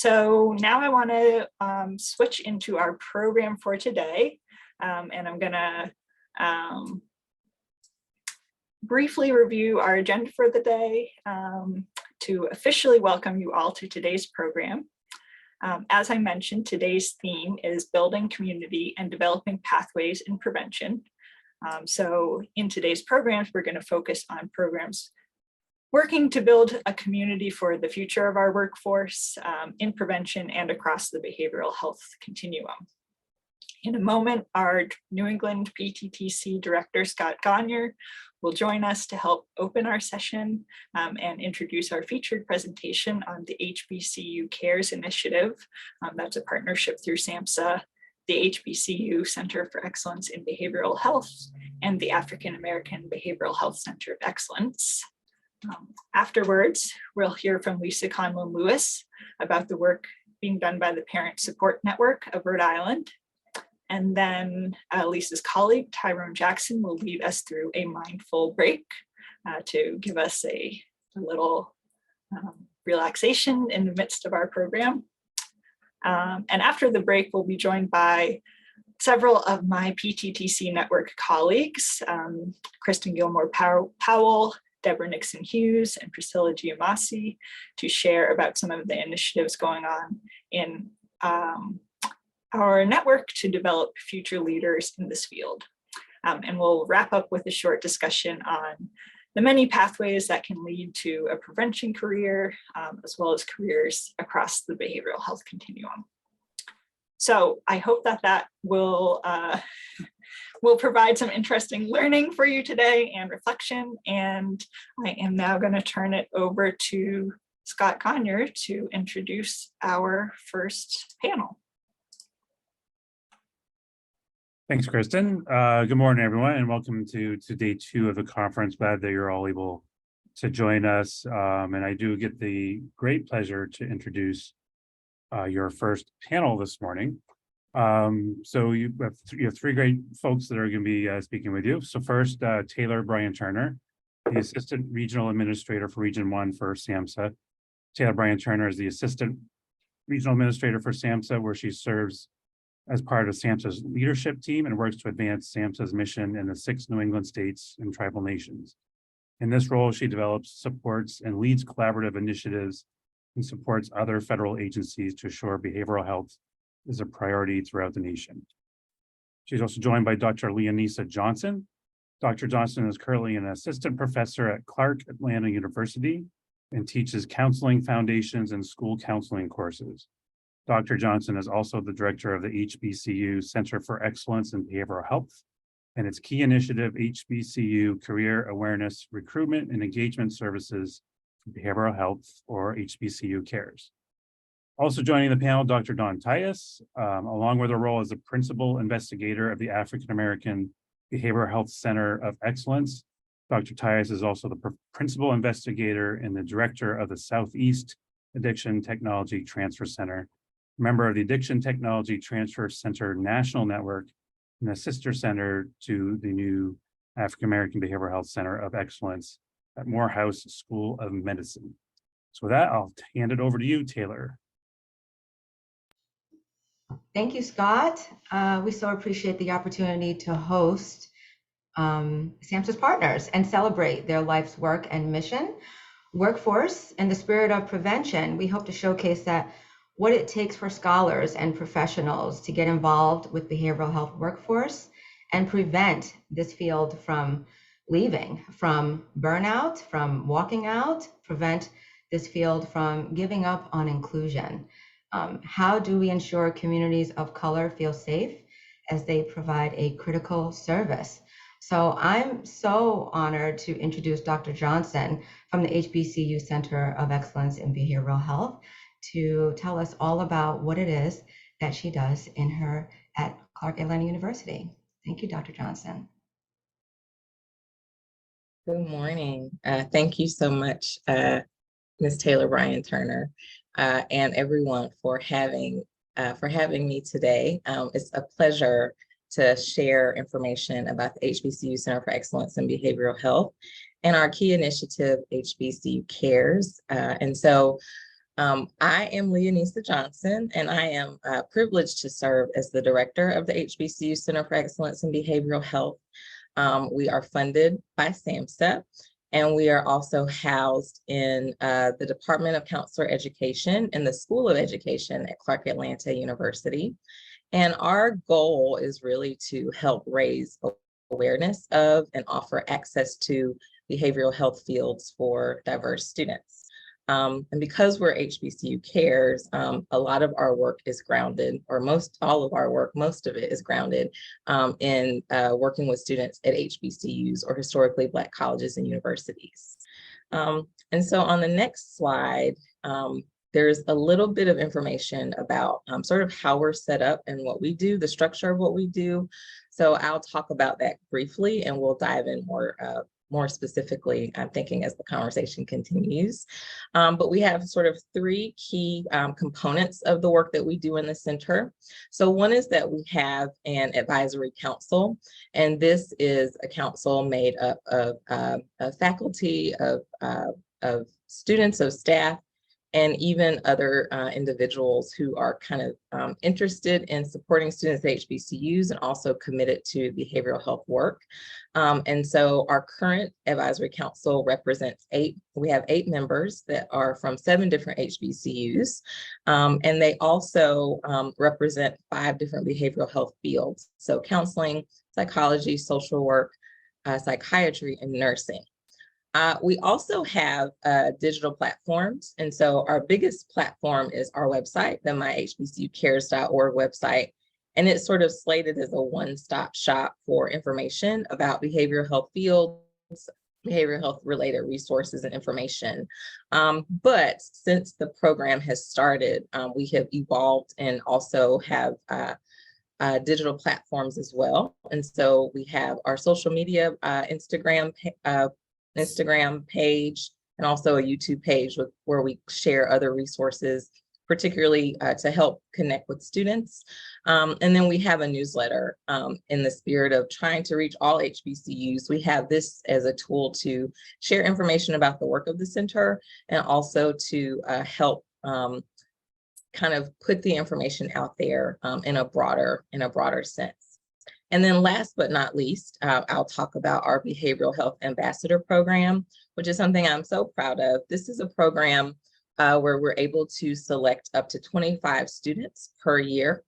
So now I want to switch into our program for today, and I'm going to briefly review our agenda for the day to officially welcome you all to today's program. As I mentioned, today's theme is building community and developing pathways in prevention. So in today's programs, we're going to focus on programs working to build a community for the future of our workforce in prevention and across the behavioral health continuum. In a moment, our New England PTTC Director, Scott Gonyer, will join us to help open our session and introduce our featured presentation on the HBCU Cares Initiative. That's a partnership through SAMHSA, the HBCU Center for Excellence in Behavioral Health, and the African American Behavioral Health Center of Excellence. Afterwards, we'll hear from Lisa Conlan-Lewis about the work being done by the Parent Support Network of Rhode Island. And then Lisa's colleague, Tyrone Jackson, will lead us through a mindful break to give us a little relaxation in the midst of our program. And after the break, we'll be joined by several of my PTTC network colleagues, Kristen Gilmore Powell, Deborah Nixon-Hughes, and Priscilla Giamasi, to share about some of the initiatives going on in our network to develop future leaders in this field. And we'll wrap up with a short discussion on the many pathways that can lead to a prevention career, as well as careers across the behavioral health continuum. So I hope that will provide some interesting learning for you today and reflection. And I am now going to turn it over to Scott Gonyer to introduce our first panel. Thanks, Kristen. Good morning, everyone, and welcome to day 2 of the conference. Glad that you're all able to join us. And I do get the great pleasure to introduce your first panel this morning. So you have 3 great folks that are going to be speaking with you. So first, Taylor Bryan Turner, the Assistant Regional Administrator for Region 1 for SAMHSA. Taylor Bryan Turner is the Assistant Regional Administrator for SAMHSA, where she serves as part of SAMHSA's leadership team and works to advance SAMHSA's mission in the 6 New England states and tribal nations. In this role, she develops, supports, and leads collaborative initiatives and supports other federal agencies to assure behavioral health is a priority throughout the nation. She's also joined by Dr. Leonisa Johnson. Dr. Johnson is currently an assistant professor at Clark Atlanta University and teaches counseling foundations and school counseling courses. Dr. Johnson is also the director of the HBCU Center for Excellence in Behavioral Health and its key initiative, HBCU Career Awareness, Recruitment, and Engagement Services for Behavioral Health, or HBCU Cares. Also joining the panel, Dr. Dawn Tyus, along with her role as the Principal Investigator of the African American Behavioral Health Center of Excellence. Dr. Tyus is also the Principal Investigator and the Director of the Southeast Addiction Technology Transfer Center, member of the Addiction Technology Transfer Center National Network, and a sister center to the new African American Behavioral Health Center of Excellence at Morehouse School of Medicine. So with that, I'll hand it over to you, Taylor. Thank you, Scott. We so appreciate the opportunity to host SAMHSA's partners and celebrate their life's work and mission. Workforce, in the spirit of prevention, we hope to showcase that what it takes for scholars and professionals to get involved with behavioral health workforce and prevent this field from leaving, from burnout, from walking out, prevent this field from giving up on inclusion. How do we ensure communities of color feel safe as they provide a critical service? So I'm so honored to introduce Dr. Johnson from the HBCU Center of Excellence in Behavioral Health to tell us all about what it is that she does at Clark Atlanta University. Thank you, Dr. Johnson. Good morning. Thank you so much, Ms. Taylor Bryan Turner, and everyone for having me today. It's a pleasure to share information about the HBCU Center for Excellence in Behavioral Health and our key initiative, HBCU Cares. And so I am Leonisa Johnson, and I am privileged to serve as the director of the HBCU Center for Excellence in Behavioral Health. We are funded by SAMHSA, and we are also housed in the Department of Counselor Education in the School of Education at Clark Atlanta University. And our goal is really to help raise awareness of and offer access to behavioral health fields for diverse students. And because we're HBCU Cares, a lot of our work is grounded, or most of it is grounded in working with students at HBCUs or historically Black colleges and universities. And so on the next slide, there's a little bit of information about sort of how we're set up and what we do, the structure of what we do. So I'll talk about that briefly, and we'll dive in more specifically, I'm thinking, as the conversation continues. But we have sort of three key components of the work that we do in the center. So one is that we have an advisory council, and this is a council made up of faculty, of students, of staff, and even other individuals who are kind of interested in supporting students at HBCUs and also committed to behavioral health work. And so our current advisory council represents we have 8 members that are from 7 different HBCUs. And they also represent 5 different behavioral health fields. So counseling, psychology, social work, psychiatry, and nursing. We also have digital platforms. And so our biggest platform is our website, the myhbcucares.org website. And it's sort of slated as a one-stop shop for information about behavioral health fields, behavioral health related resources and information. But since the program has started, we have evolved and also have digital platforms as well. And so we have our social media, Instagram page, and also a YouTube page where we share other resources, particularly to help connect with students. And then we have a newsletter in the spirit of trying to reach all HBCUs. We have this as a tool to share information about the work of the center, and also to help kind of put the information out there in a broader sense. And then last but not least, I'll talk about our Behavioral Health Ambassador Program, which is something I'm so proud of. This is a program where we're able to select up to 25 students per year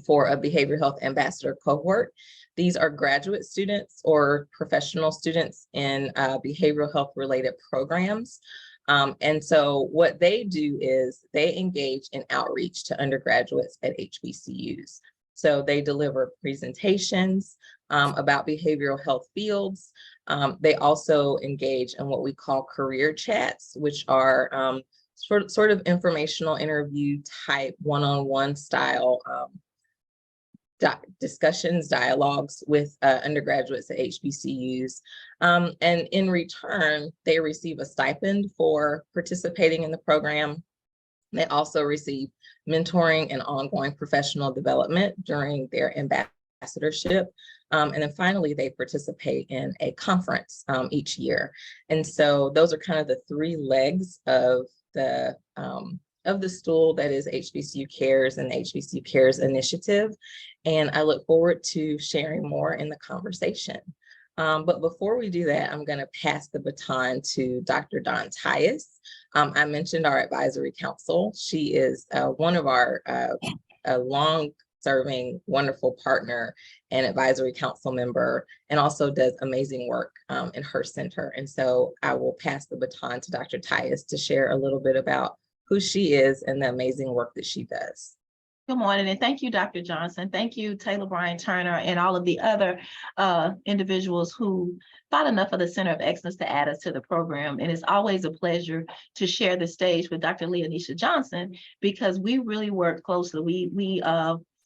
for a Behavioral Health Ambassador cohort. These are graduate students or professional students in behavioral health related programs. And so what they do is they engage in outreach to undergraduates at HBCUs. So they deliver presentations about behavioral health fields. They also engage in what we call career chats, which are sort of informational interview type one-on-one style discussions, dialogues with undergraduates at HBCUs. And in return, they receive a stipend for participating in the program. They also receive mentoring and ongoing professional development during their ambassadorship. And then finally, they participate in a conference each year. And so those are kind of the 3 legs of the stool that is HBCU Cares and the HBCU Cares initiative. And I look forward to sharing more in the conversation. But before we do that, I'm going to pass the baton to Dr. Dawn Tyus. I mentioned our advisory council. She is one of our long-serving, wonderful partner and advisory council member, and also does amazing work in her center. And so I will pass the baton to Dr. Tyus to share a little bit about who she is and the amazing work that she does. Good morning, and thank you, Dr. Johnson. Thank you, Taylor, Bryan, Turner, and all of the other individuals who thought enough of the Center of Excellence to add us to the program. And it's always a pleasure to share the stage with Dr. Leonisa Johnson, because we really work closely. We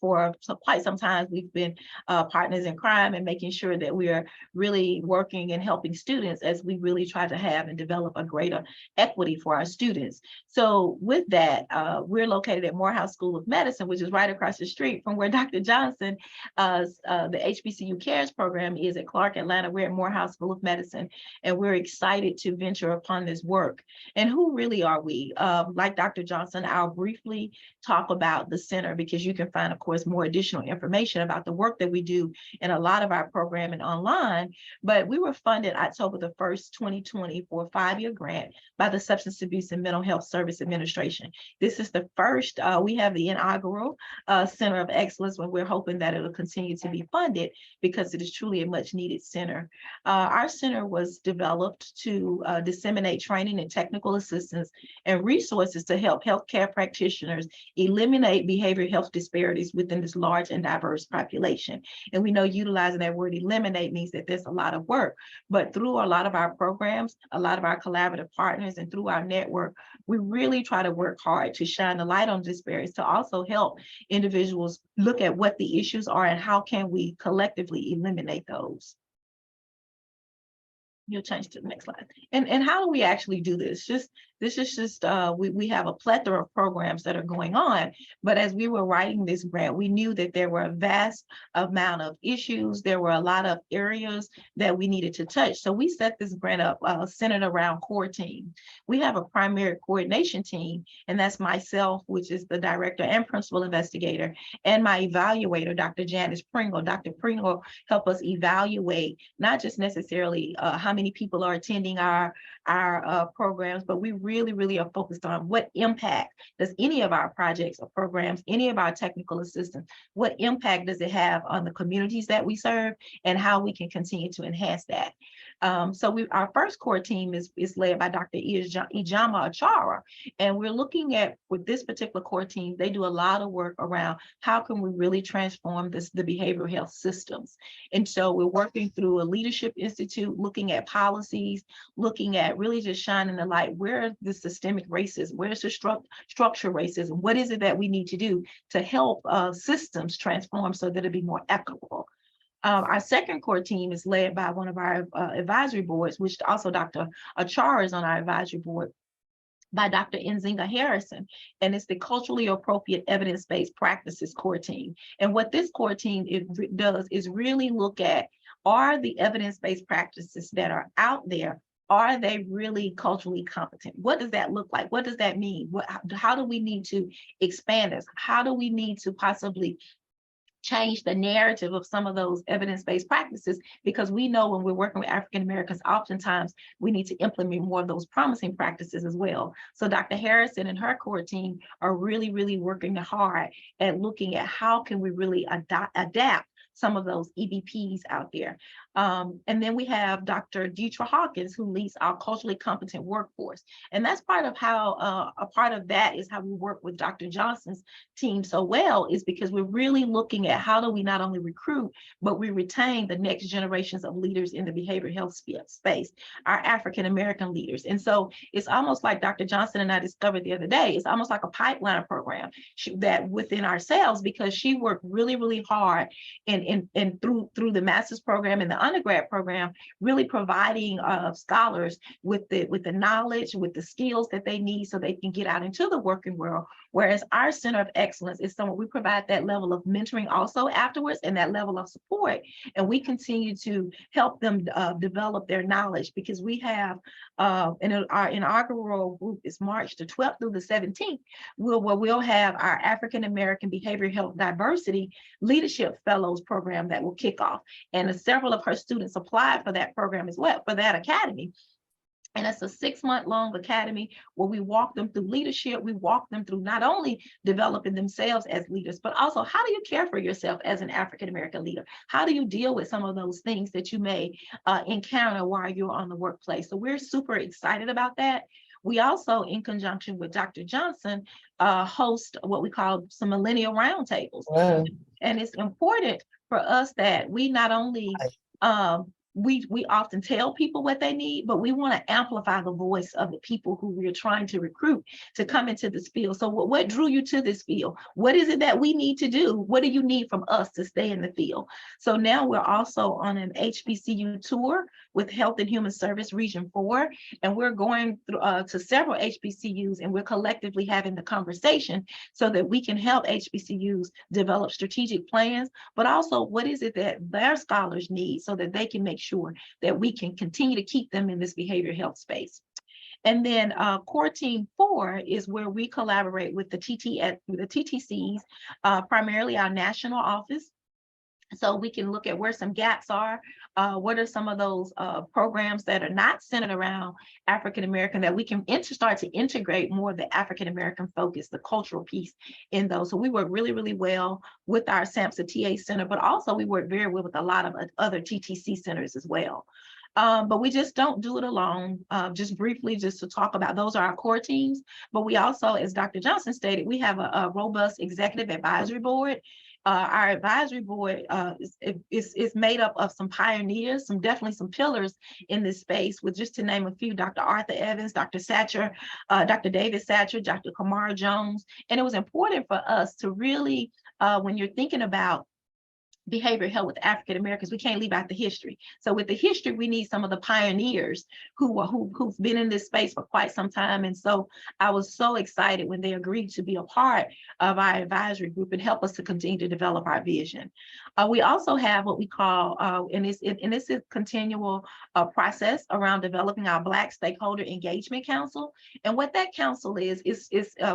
for quite some time. We've been partners in crime and making sure that we are really working and helping students as we really try to have and develop a greater equity for our students. So with that, we're located at Morehouse School of Medicine, which is right across the street from where Dr. Johnson, the HBCU Cares program is at Clark Atlanta. We're at Morehouse School of Medicine, and we're excited to venture upon this work. And who really are we? Like Dr. Johnson, I'll briefly talk about the center, because you can find, of course, more additional information about the work that we do in a lot of our programming online. But we were funded October the 1st, 2020 for a 5-year grant by the Substance Abuse and Mental Health Service Administration. This is the first, we have the inaugural Center of Excellence, when we're hoping that it'll continue to be funded because it is truly a much needed center. Our center was developed to disseminate training and technical assistance and resources to help healthcare practitioners eliminate behavioral health disparities within this large and diverse population. And we know utilizing that word eliminate means that there's a lot of work, but through a lot of our programs, a lot of our collaborative partners, and through our network, we really try to work hard to shine the light on disparities, to also help individuals look at what the issues are and how can we collectively eliminate those. You'll change to the next slide. And how do we actually do this? We have a plethora of programs that are going on, but as we were writing this grant, we knew that there were a vast amount of issues. There were a lot of areas that we needed to touch. So we set this grant up centered around core team. We have a primary coordination team, and that's myself, which is the director and principal investigator, and my evaluator, Dr. Janice Pringle. Dr. Pringle helped us evaluate not just necessarily how many people are attending our programs, but we really are focused on what impact does any of our projects or programs, any of our technical assistance, what impact does it have on the communities that we serve, and how we can continue to enhance that. So our first core team is led by Dr. Ijama Achara, and we're looking at, with this particular core team, they do a lot of work around how can we really transform the behavioral health systems. And so we're working through a leadership institute, looking at policies, looking at really just shining the light. Where are the systemic racism? Where's the structural racism? What is it that we need to do to help systems transform so that it be more equitable? Our second core team is led by one of our advisory boards, which also Dr. Achara is on our advisory board, by Dr. Nzinga Harrison, and it's the culturally appropriate evidence-based practices core team. And what this core team does is really look at, are the evidence-based practices that are out there, are they really culturally competent? What does that look like? What does that mean? How do we need to expand this? How do we need to possibly change the narrative of some of those evidence-based practices? Because we know when we're working with African Americans, oftentimes we need to implement more of those promising practices as well. So Dr. Harrison and her core team are really working hard at looking at how can we really adapt some of those EBPs out there. And then we have Dr. Deetra Hawkins, who leads our culturally competent workforce. And that's part of how, a part of that is how we work with Dr. Johnson's team so well, is because we're really looking at how do we not only recruit, but we retain the next generations of leaders in the behavioral health space, our African-American leaders. And so it's almost like Dr. Johnson and I discovered the other day, it's almost like a pipeline program that within ourselves, because she worked really hard and through the master's program and the undergrad program, really providing scholars with the knowledge, with the skills that they need so they can get out into the working world. Whereas our Center of Excellence is somewhere we provide that level of mentoring also afterwards, and that level of support. And we continue to help them develop their knowledge, because we have our inaugural group is March the 12th through the 17th, we'll have our African American Behavioral Health Diversity Leadership Fellows program that will kick off. And several of her students applied for that program as well, for that academy. And it's a 6-month-long academy where we walk them through leadership. We walk them through not only developing themselves as leaders, but also how do you care for yourself as an African-American leader? How do you deal with some of those things that you may encounter while you're on the workplace? So we're super excited about that. We also, in conjunction with Dr. Johnson, host what we call some millennial roundtables. Wow. And it's important for us that we not only we often tell people what they need, but we want to amplify the voice of the people who we're trying to recruit to come into this field. So what drew you to this field? What is it that we need to do? What do you need from us to stay in the field? So now we're also on an HBCU tour with Health and Human Service Region 4, and we're going through, to several HBCUs, and we're collectively having the conversation so that we can help HBCUs develop strategic plans, but also what is it that their scholars need so that they can make sure that we can continue to keep them in this behavioral health space. And then Core Team 4 is where we collaborate with the TTCs, primarily our national office. So we can look at where some gaps are, what are some of those programs that are not centered around African-American that we can start to integrate more of the African-American focus, the cultural piece in those. So we work really, really well with our SAMHSA TA Center, but also we work very well with a lot of other TTC centers as well. But we just don't do it alone. Just briefly, just to talk about, those are our core teams. But we also, as Dr. Johnson stated, we have a robust executive advisory board. Our advisory board is made up of some pioneers, definitely some pillars in this space, with just to name a few: Dr. Arthur Evans, Dr. Satcher, Dr. David Satcher, Dr. Kamara Jones. And it was important for us to really, when you're thinking about behavioral health with African Americans, we can't leave out the history. So with the history, we need some of the pioneers who've been in this space for quite some time. And so I was so excited when they agreed to be a part of our advisory group and help us to continue to develop our vision. We also have what we call, and this is a continual process around developing our Black Stakeholder Engagement Council. And what that council is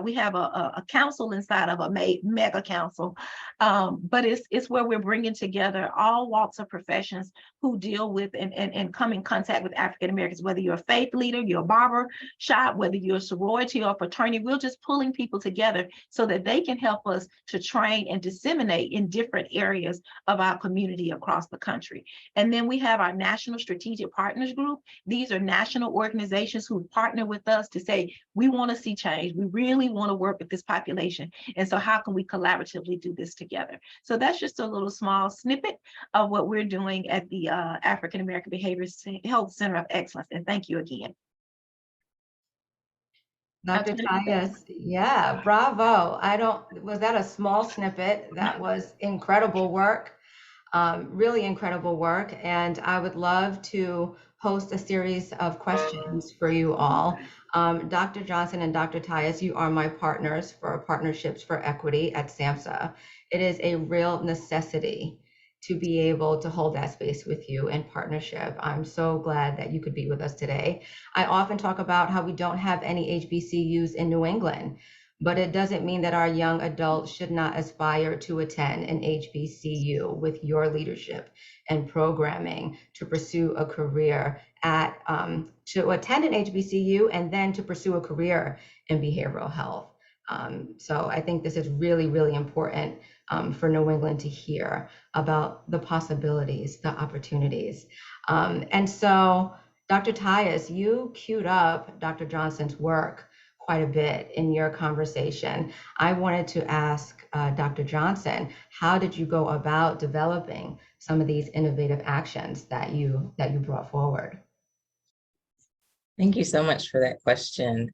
we have a council inside of a mega council, but it's where we're bringing together all walks of professions who deal with and come in contact with African Americans, whether you're a faith leader, you're a barber shop, whether you're a sorority or a fraternity. We're just pulling people together so that they can help us to train and disseminate in different areas of our community across the country. And then we have our National Strategic Partners Group. These are national organizations who partner with us to say, we want to see change. We really want to work with this population. And so how can we collaboratively do this together? So that's just a little small snippet of what we're doing at the African American Behavioral Health Center of Excellence. And thank you again. Dr. Tyus, yeah, bravo. Was that a small snippet? That was incredible work, really incredible work. And I would love to host a series of questions for you all. Dr. Johnson and Dr. Tyus, you are my partners for Partnerships for Equity at SAMHSA. It is a real necessity to be able to hold that space with you in partnership. I'm so glad that you could be with us today. I often talk about how we don't have any HBCUs in New England, but it doesn't mean that our young adults should not aspire to attend an HBCU with your leadership and programming to pursue a career to attend an HBCU and then to pursue a career in behavioral health. So I think this is really, really important for New England to hear about the possibilities, the opportunities. And so, Dr. Tyus, you queued up Dr. Johnson's work quite a bit in your conversation. I wanted to ask Dr. Johnson, how did you go about developing some of these innovative actions that you brought forward? Thank you so much for that question.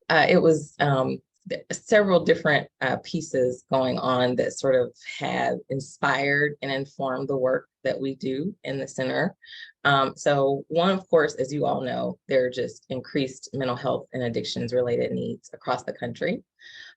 It was several different pieces going on that sort of have inspired and informed the work that we do in the center. So one, of course, as you all know, there are just increased mental health and addictions related needs across the country.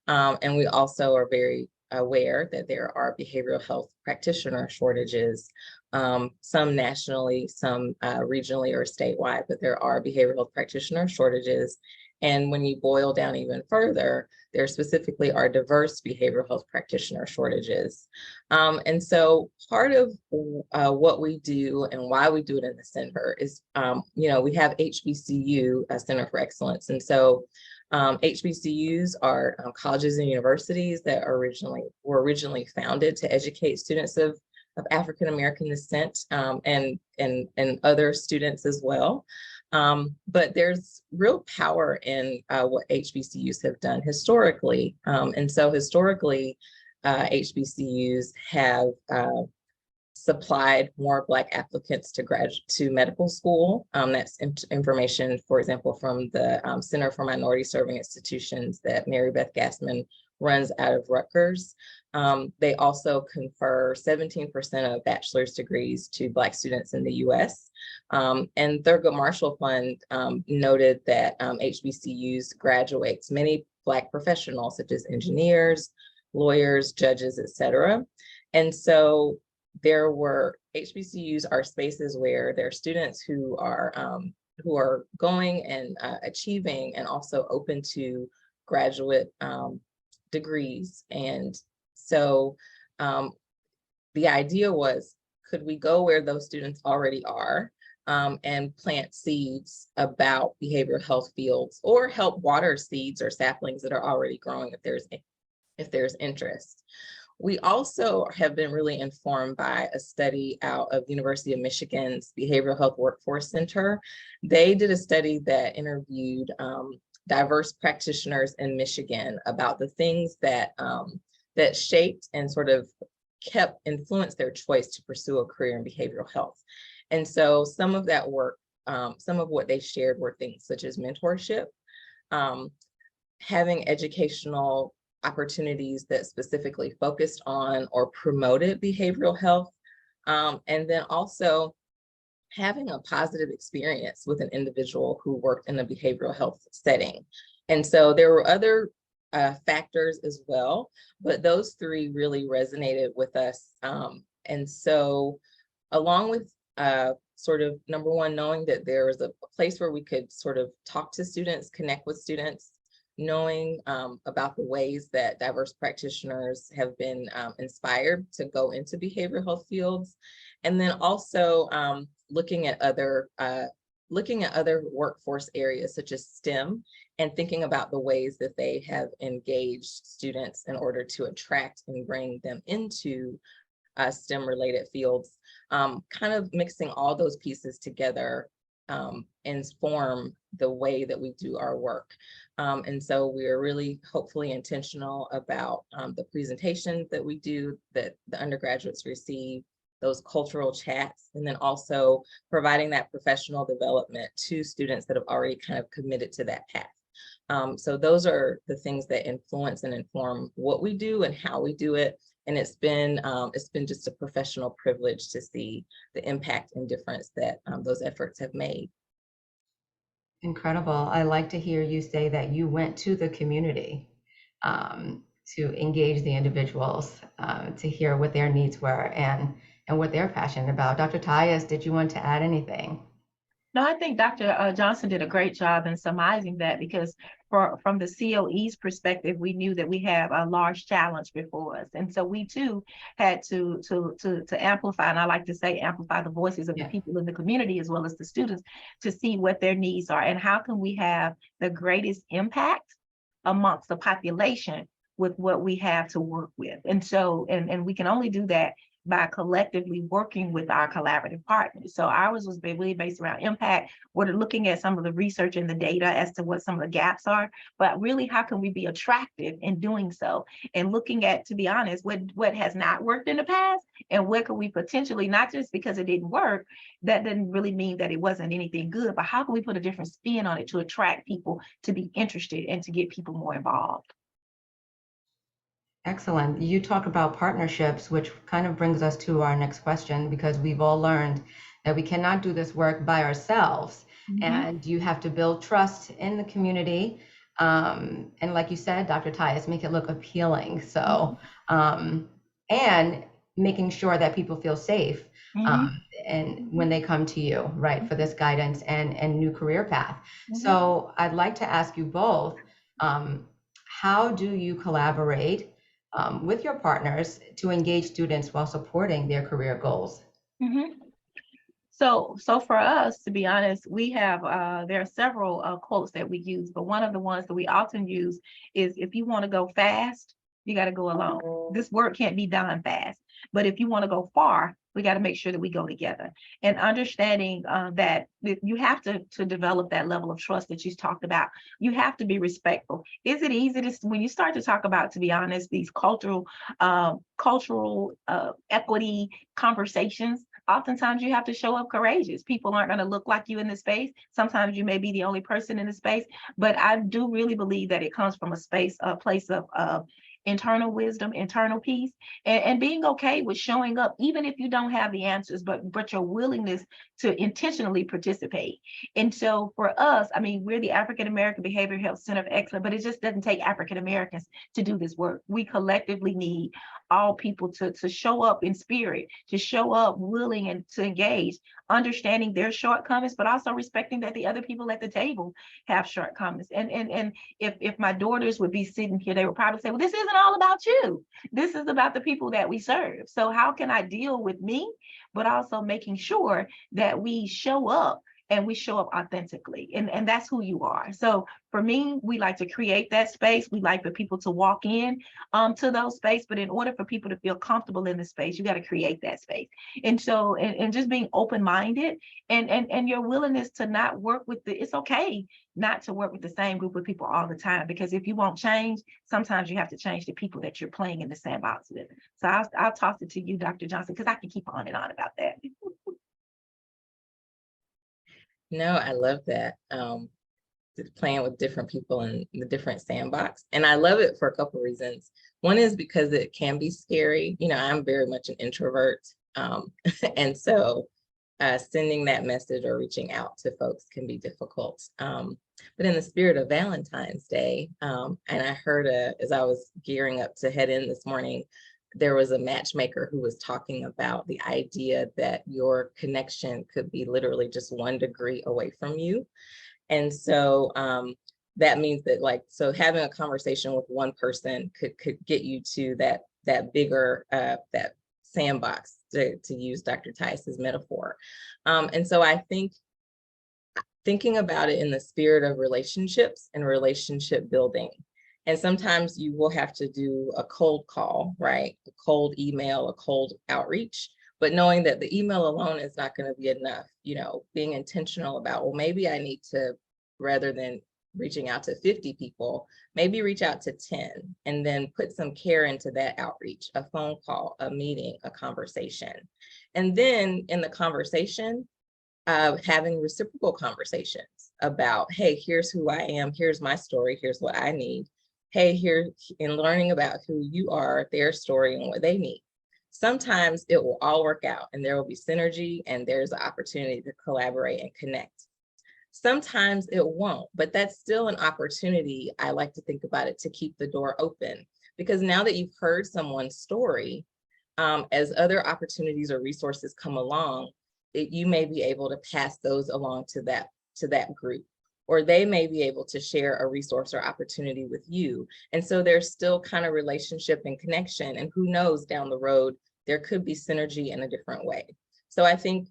And we also are very aware that there are behavioral health practitioner shortages, some nationally, some regionally or statewide, but there are behavioral health practitioner shortages. And when you boil down even further, there specifically are diverse behavioral health practitioner shortages. And so part of what we do and why we do it in the center is, we have HBCU, a Center for Excellence. And so HBCUs are colleges and universities that were originally founded to educate students of African-American descent and other students as well. But there's real power in what HBCUs have done historically. And so historically, HBCUs have supplied more Black applicants to medical school. That's information, for example, from the Center for Minority Serving Institutions that Mary Beth Gassman runs out of Rutgers. They also confer 17% of bachelor's degrees to Black students in the US. And Thurgood Marshall Fund noted that HBCUs graduates many Black professionals such as engineers, lawyers, judges, et cetera. And so there were HBCUs are spaces where there are students who are going and achieving and also open to graduate degrees. And so the idea was, could we go where those students already are and plant seeds about behavioral health fields, or help water seeds or saplings that are already growing if there's interest. We also have been really informed by a study out of University of Michigan's Behavioral Health Workforce Center. They did a study that interviewed diverse practitioners in Michigan about the things that that shaped and sort of influenced their choice to pursue a career in behavioral health. And so some of that work, some of what they shared were things such as mentorship, having educational opportunities that specifically focused on or promoted behavioral health, and then also having a positive experience with an individual who worked in a behavioral health setting. And so there were other factors as well, but those three really resonated with us. And so along with sort of number one, knowing that there was a place where we could sort of talk to students, connect with students, knowing about the ways that diverse practitioners have been inspired to go into behavioral health fields, and then also looking at other workforce areas such as STEM, and thinking about the ways that they have engaged students in order to attract and bring them into STEM related fields, kind of mixing all those pieces together inform the way that we do our work. And so we're really hopefully intentional about the presentations that we do, that the undergraduates receive, those cultural chats, and then also providing that professional development to students that have already kind of committed to that path. So those are the things that influence and inform what we do and how we do it. And it's been just a professional privilege to see the impact and difference that those efforts have made. Incredible. I like to hear you say that you went to the community to engage the individuals, to hear what their needs were and what they're passionate about. Dr. Tyus, did you want to add anything? No, I think Dr. Johnson did a great job in summarizing that, because from the COE's perspective, we knew that we have a large challenge before us. And so we too had to amplify, and I like to say amplify the voices of the people in the community as well as the students, to see what their needs are and how can we have the greatest impact amongst the population with what we have to work with. And so, and we can only do that by collectively working with our collaborative partners. So ours was really based around impact. We're looking at some of the research and the data as to what some of the gaps are, but really how can we be attractive in doing so? And looking at, to be honest, what has not worked in the past and what could we potentially, not just because it didn't work, that didn't really mean that it wasn't anything good, but how can we put a different spin on it to attract people to be interested and to get people more involved? Excellent. You talk about partnerships, which kind of brings us to our next question, because we've all learned that we cannot do this work by ourselves. Mm-hmm. And you have to build trust in the community. And like you said, Dr. Tyus, make it look appealing. So, and making sure that people feel safe and when they come to you, right, for this guidance and new career path. So I'd like to ask you both, how do you collaborate with your partners to engage students while supporting their career goals? So for us, to be honest, we have, there are several quotes that we use, but one of the ones that we often use is, if you want to go fast, You got to go alone. This work can't be done fast. But if you want to go far, we got to make sure that we go together. And understanding that you have to develop that level of trust that you talked about. You have to be respectful. Is it easy to, when you start to talk about, to be honest, these cultural equity conversations, oftentimes you have to show up courageous. People aren't going to look like you in the space. Sometimes you may be the only person in the space, but I do really believe that it comes from a place of internal wisdom, internal peace, and being okay with showing up, even if you don't have the answers, but your willingness to intentionally participate. And so for us, I mean, we're the African American Behavioral Health Center of Excellence, but it just doesn't take African Americans to do this work. We collectively need all people to show up in spirit, to show up willing and to engage, understanding their shortcomings, but also respecting that the other people at the table have shortcomings. And if my daughters would be sitting here, they would probably say, well, this isn't all about you. This is about the people that we serve. So how can I deal with me, but also making sure that we show up and we show up authentically, and that's who you are. So for me, we like to create that space. We like for people to walk in to those space, but in order for people to feel comfortable in the space, you got to create that space. And so, and just being open-minded and your willingness to not work with it's okay not to work with the same group of people all the time, because if you won't change, sometimes you have to change the people that you're playing in the sandbox with. So I'll toss it to you, Dr. Johnson, because I can keep on and on about that. No, I love that. Playing with different people in the different sandbox. And I love it for a couple of reasons. One is because it can be scary. You know, I'm very much an introvert. And so sending that message or reaching out to folks can be difficult. But in the spirit of Valentine's Day, and I heard as I was gearing up to head in this morning, there was a matchmaker who was talking about the idea that your connection could be literally just 1 degree away from you. And so that means that, like, so having a conversation with one person could get you to that bigger, that sandbox, to use Dr. Tyus's metaphor. And so I think thinking about it in the spirit of relationships and relationship building. And sometimes you will have to do a cold call, right? A cold email, a cold outreach, but knowing that the email alone is not going to be enough, you know, being intentional about, well, maybe I need to, rather than reaching out to 50 people, maybe reach out to 10 and then put some care into that outreach, a phone call, a meeting, a conversation. And then in the conversation, having reciprocal conversations about, hey, here's who I am, here's my story, here's what I need. Hey, here, in learning about who you are, their story, and what they need. Sometimes it will all work out and there will be synergy and there's an opportunity to collaborate and connect. Sometimes it won't, but that's still an opportunity. I like to think about it to keep the door open, because now that you've heard someone's story, as other opportunities or resources come along, you may be able to pass those along to that group, or they may be able to share a resource or opportunity with you. And so there's still kind of relationship and connection, and who knows, down the road, there could be synergy in a different way. So I think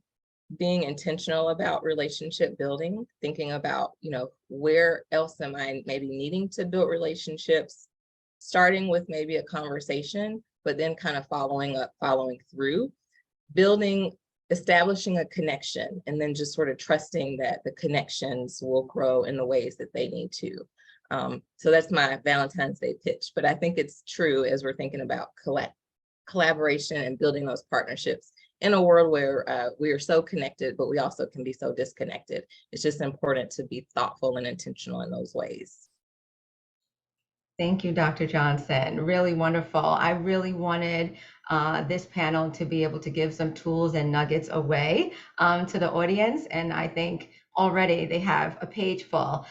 being intentional about relationship building, thinking about, you know, where else am I maybe needing to build relationships, starting with maybe a conversation, but then kind of following through, establishing a connection, and then just sort of trusting that the connections will grow in the ways that they need to. So that's my Valentine's Day pitch, but I think it's true as we're thinking about collaboration and building those partnerships in a world where we are so connected, but we also can be so disconnected. It's just important to be thoughtful and intentional in those ways. Thank you, Dr. Johnson. Really wonderful. I really wanted this panel to be able to give some tools and nuggets away to the audience. And I think already they have a page full.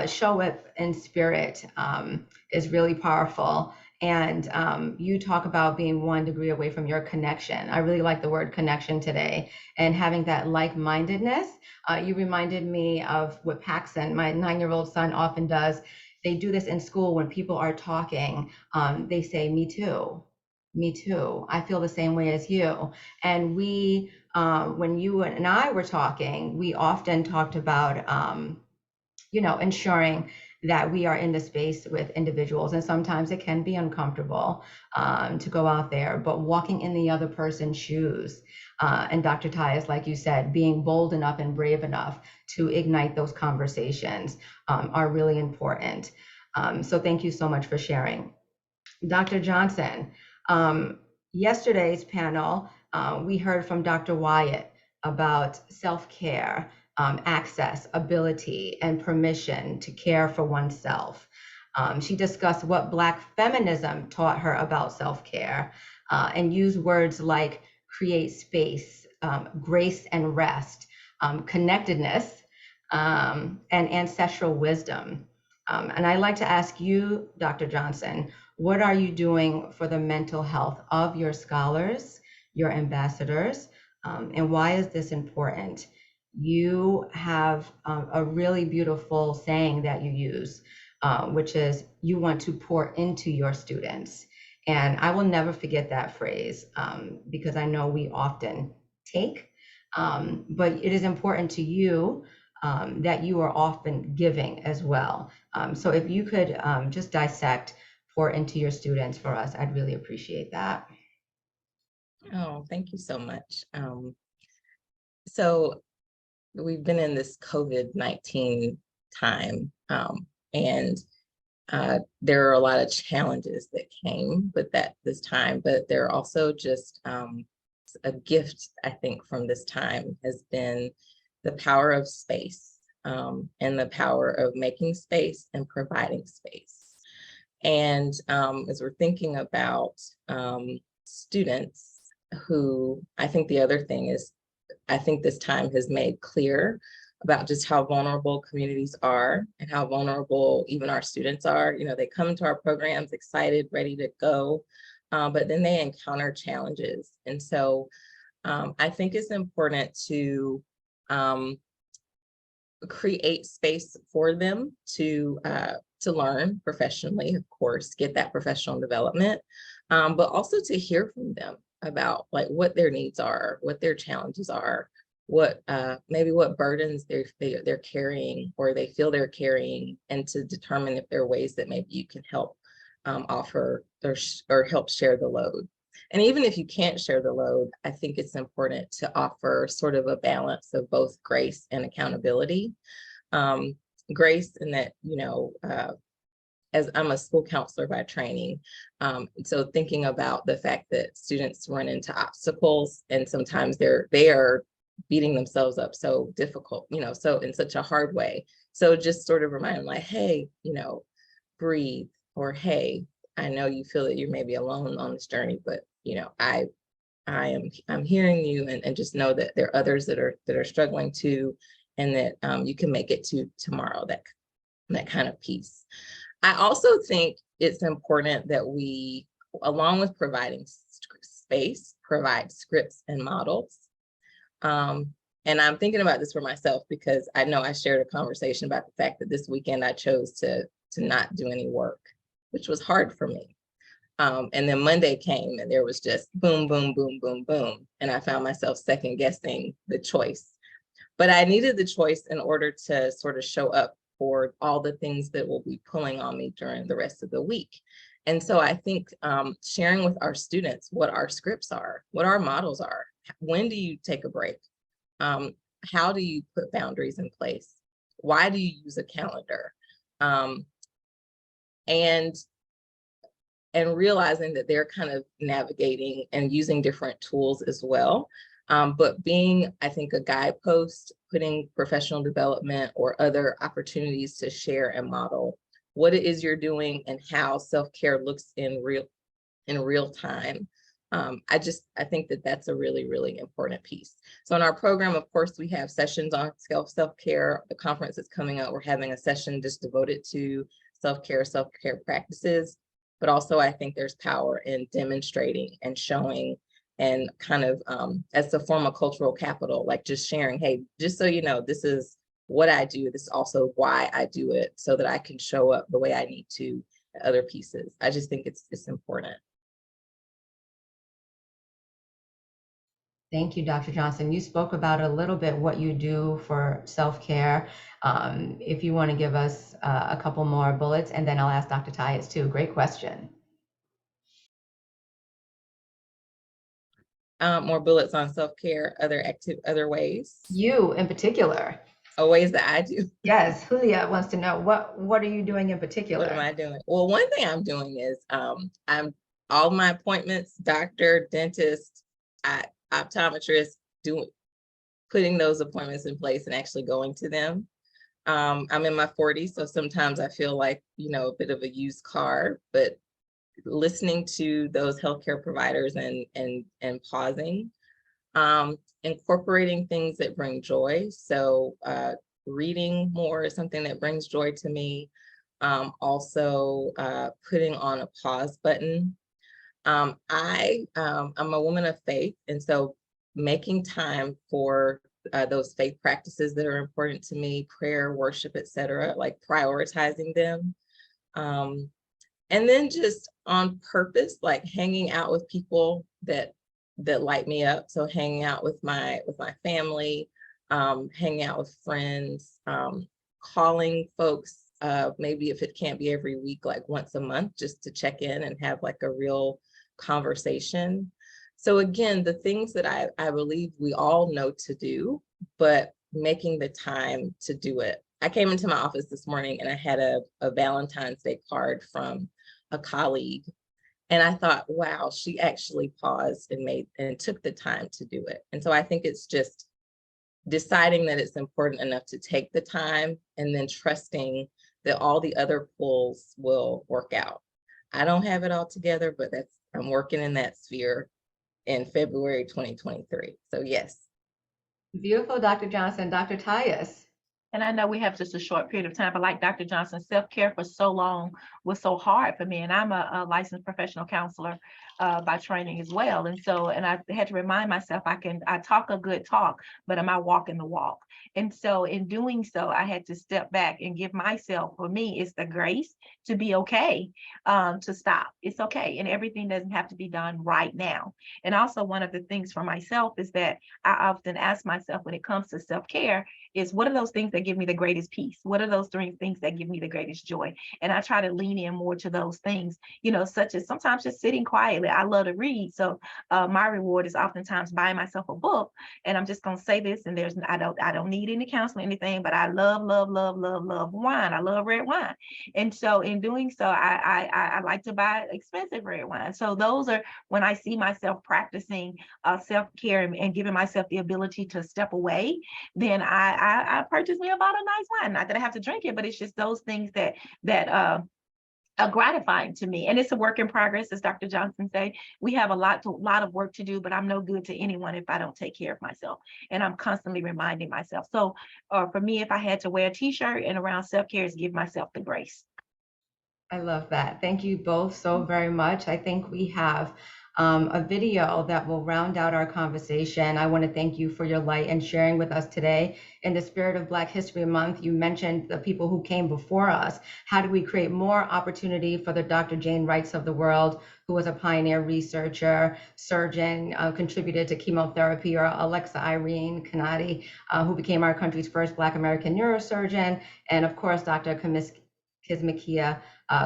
Show up in spirit is really powerful. And you talk about being 1 degree away from your connection. I really like the word connection today, and having that like-mindedness. You reminded me of what Paxson, my 9-year-old son, often does. They do this in school when people are talking. They say, me too, me too. I feel the same way as you. And we, when you and I were talking, we often talked about, you know, ensuring that we are in the space with individuals, and sometimes it can be uncomfortable to go out there, but walking in the other person's shoes, and Dr. Tyus, like you said, being bold enough and brave enough to ignite those conversations are really important. So thank you so much for sharing. Dr. Johnson, yesterday's panel, we heard from Dr. Wyatt about self-care, access, ability, and permission to care for oneself. She discussed what Black feminism taught her about self-care, and used words like create space, grace and rest, connectedness, and ancestral wisdom. And I'd like to ask you, Dr. Johnson, what are you doing for the mental health of your scholars, your ambassadors, and why is this important? You have a really beautiful saying that you use, which is you want to pour into your students. And I will never forget that phrase because I know we often take, but it is important to you that you are often giving as well. So if you could just dissect pour into your students for us, I'd really appreciate that. Oh, thank you so much. So we've been in this COVID-19 time, and there are a lot of challenges that came with this time, but there are also just a gift, I think, from this time has been the power of space, and the power of making space and providing space. And as we're thinking about students who, I think the other thing is, I think this time has made clear about just how vulnerable communities are and how vulnerable even our students are. You know, they come into our programs excited, ready to go, but then they encounter challenges. And so I think it's important to create space for them to learn professionally, of course, get that professional development, but also to hear from them about like what their needs are, what their challenges are, what maybe what burdens they're carrying or they feel they're carrying, and to determine if there are ways that maybe you can help offer or help share the load. And even if you can't share the load, I think it's important to offer sort of a balance of both grace and accountability. Grace in that, you know, as I'm a school counselor by training, so thinking about the fact that students run into obstacles and sometimes they are beating themselves up so difficult, you know, so in such a hard way. So just sort of remind them like, hey, you know, breathe, or hey, I know you feel that you're maybe alone on this journey, but you know, I'm hearing you, and just know that there are others that are struggling too, and that you can make it to tomorrow, that kind of piece. I also think it's important that we, along with providing space, provide scripts and models. And I'm thinking about this for myself because I know I shared a conversation about the fact that this weekend I chose to not do any work, which was hard for me. And then Monday came and there was just boom, boom, boom, boom, boom. And I found myself second guessing the choice. But I needed the choice in order to sort of show up for all the things that will be pulling on me during the rest of the week. And so I think sharing with our students what our scripts are, what our models are, when do you take a break? How do you put boundaries in place? Why do you use a calendar? And realizing that they're kind of navigating and using different tools as well. But being, I think, a guidepost, putting professional development or other opportunities to share and model what it is you're doing and how self-care looks in real time. I think that that's a really, really important piece. So in our program, of course, we have sessions on self-care. The conference is coming up. We're having a session just devoted to self-care practices. But also I think there's power in demonstrating and showing, and kind of as a form of cultural capital, like just sharing, hey, just so you know, this is what I do. This is also why I do it, so that I can show up the way I need to other pieces. I just think it's important. Thank you, Dr. Johnson. You spoke about a little bit what you do for self-care. If you want to give us a couple more bullets, and then I'll ask Dr. Tyus too. Great question. More bullets on self-care, other ways. You in particular. Ways that I do. Yes, Julia wants to know what are you doing in particular? What am I doing? Well, one thing I'm doing is I'm all my appointments, doctor, dentist, optometrist, putting those appointments in place and actually going to them. I'm in my 40s, so sometimes I feel like, a bit of a used car, but listening to those healthcare providers and pausing, incorporating things that bring joy. So reading more is something that brings joy to me. Also putting on a pause button. I'm a woman of faith, and so making time for those faith practices that are important to me, prayer, worship, etc., like prioritizing them. And then just on purpose, like hanging out with people that light me up. So hanging out with my family, hanging out with friends, calling folks, maybe if it can't be every week, like once a month, just to check in and have like a real conversation. So again, the things that I believe we all know to do, but making the time to do it. I came into my office this morning and I had a Valentine's Day card from a colleague. And I thought, wow, she actually paused and took the time to do it. And so I think it's just deciding that it's important enough to take the time and then trusting that all the other pulls will work out. I don't have it all together, but I'm working in that sphere in February 2023. So yes. Beautiful, Dr. Johnson. Dr. Tyus. And I know we have just a short period of time, but like Dr. Johnson, self-care for so long was so hard for me. And I'm a licensed professional counselor by training as well. And I had to remind myself, I talk a good talk, but am I walking the walk? And so in doing so, I had to step back and give myself, for me, it's the grace to be okay, to stop. It's okay. And everything doesn't have to be done right now. And also one of the things for myself is that I often ask myself when it comes to self-care is, what are those things that give me the greatest peace? What are those three things that give me the greatest joy? And I try to lean in more to those things, such as sometimes just sitting quietly. I love to read. So my reward is oftentimes buying myself a book. And I'm just going to say this, and I don't need any counseling, anything, but I love wine. I love red wine. And so in doing so, I like to buy expensive red wine. So those are when I see myself practicing self-care and giving myself the ability to step away, then I purchased me a bottle of nice wine. Not that I have to drink it, but it's just those things that are gratifying to me. And it's a work in progress, as Dr. Johnson said. We have a lot of work to do, but I'm no good to anyone if I don't take care of myself. And I'm constantly reminding myself. So for me, if I had to wear a t-shirt and around self-care, is give myself the grace. I love that. Thank you both so very much. I think we have a video that will round out our conversation. I want to thank you for your light and sharing with us today. In the spirit of Black History Month, you mentioned the people who came before us. How do we create more opportunity for the Dr. Jane Wrights of the world, who was a pioneer researcher, surgeon, contributed to chemotherapy, or Alexa Irene Kanadi, who became our country's first Black American neurosurgeon, and of course, Dr. Kismakia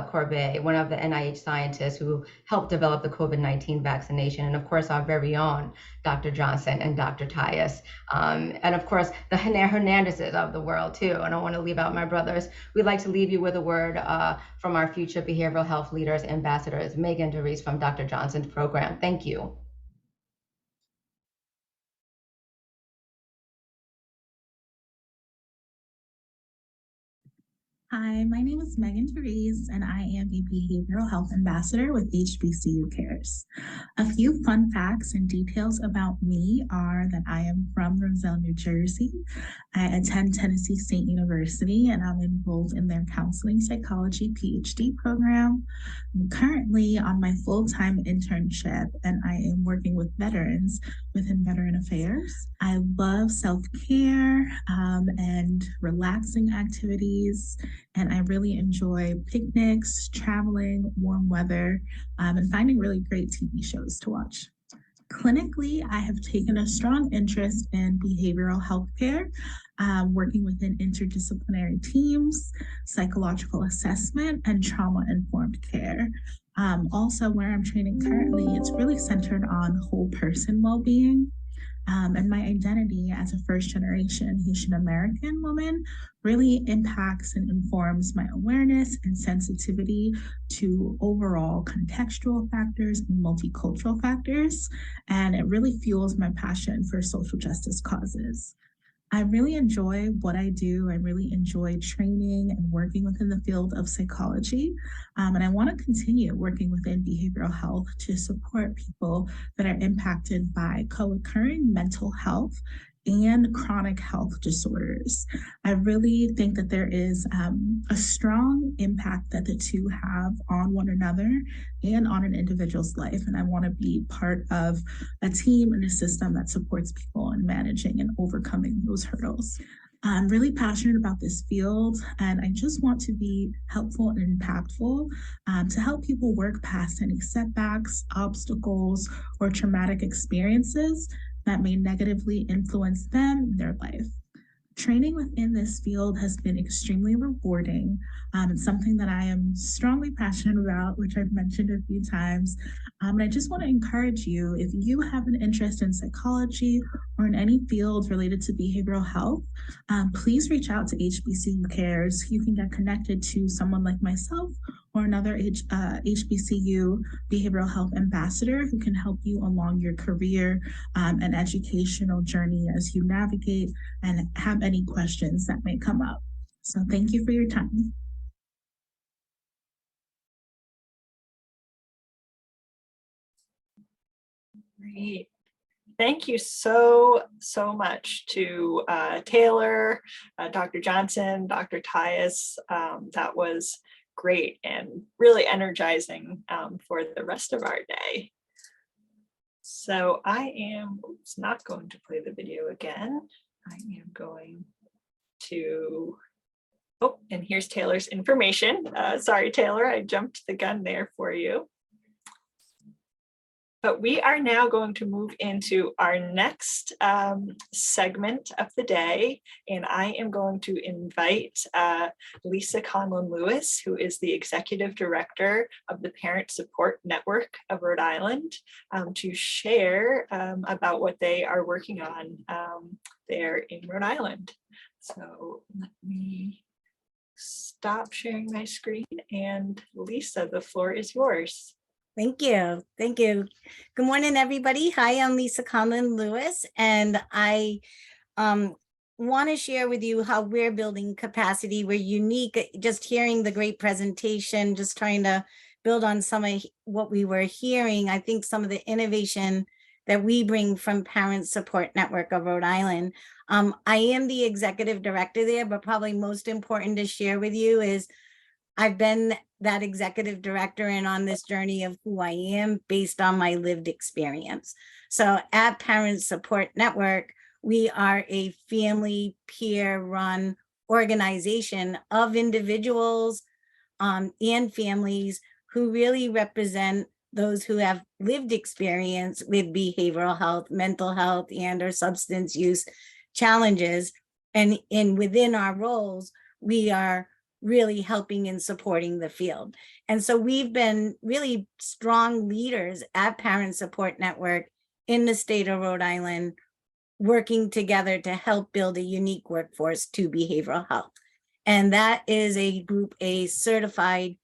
Corbet, one of the NIH scientists who helped develop the COVID-19 vaccination, and of course our very own Dr. Johnson and Dr. Tyus, and of course the Hernandezes of the world too. I don't want to leave out my brothers. We'd like to leave you with a word from our future behavioral health leaders, ambassadors, Megan DeReese from Dr. Johnson's program. Thank you. Hi, my name is Megan Therese, and I am a Behavioral Health Ambassador with HBCU Cares. A few fun facts and details about me are that I am from Roselle, New Jersey. I attend Tennessee State University, and I'm enrolled in their Counseling Psychology PhD program. I'm currently on my full-time internship, and I am working with veterans within Veteran Affairs. I love self-care and relaxing activities. And I really enjoy picnics, traveling, warm weather, and finding really great TV shows to watch. Clinically, I have taken a strong interest in behavioral health care, working within interdisciplinary teams, psychological assessment, and trauma-informed care. Also, where I'm training currently, it's really centered on whole person well-being. And my identity as a first-generation Haitian American woman really impacts and informs my awareness and sensitivity to overall contextual factors and multicultural factors. And it really fuels my passion for social justice causes. I really enjoy what I do. I really enjoy training and working within the field of psychology. And I want to continue working within behavioral health to support people that are impacted by co-occurring mental health and chronic health disorders. I really think that there is a strong impact that the two have on one another and on an individual's life. And I want to be part of a team and a system that supports people in managing and overcoming those hurdles. I'm really passionate about this field, and I just want to be helpful and impactful to help people work past any setbacks, obstacles, or traumatic experiences that may negatively influence them in their life. Training within this field has been extremely rewarding. It's something that I am strongly passionate about, which I've mentioned a few times. And I just want to encourage you, if you have an interest in psychology or in any field related to behavioral health, please reach out to HBCU Cares. You can get connected to someone like myself or another HBCU behavioral health ambassador who can help you along your career and educational journey as you navigate and have any questions that may come up. So thank you for your time. Great. Thank you so much to Taylor, Dr. Johnson, Dr. Tyus. That was great and really energizing for the rest of our day. So I am not going to play the video again. I am going to, oh, and here's Taylor's information. Sorry, Taylor, I jumped the gun there for you. But we are now going to move into our next segment of the day, and I am going to invite Lisa Conlan-Lewis, who is the Executive Director of the Parent Support Network of Rhode Island, to share about what they are working on there in Rhode Island. So let me stop sharing my screen, and Lisa, the floor is yours. Thank you. Thank you. Good morning, everybody. Hi, I'm Lisa Conlan-Lewis, and I want to share with you how we're building capacity. We're unique. Just hearing the great presentation, just trying to build on some of what we were hearing. I think some of the innovation that we bring from Parent Support Network of Rhode Island. I am the executive director there, but probably most important to share with you is I've been that executive director and on this journey of who I am based on my lived experience. So at Parent Support Network, we are a family peer-run organization of individuals and families who really represent those who have lived experience with behavioral health, mental health, and or substance use challenges. And within our roles, we are really helping and supporting the field. And so we've been really strong leaders at Parent Support Network in the state of Rhode Island, working together to help build a unique workforce to behavioral health. And that is a group, a certified,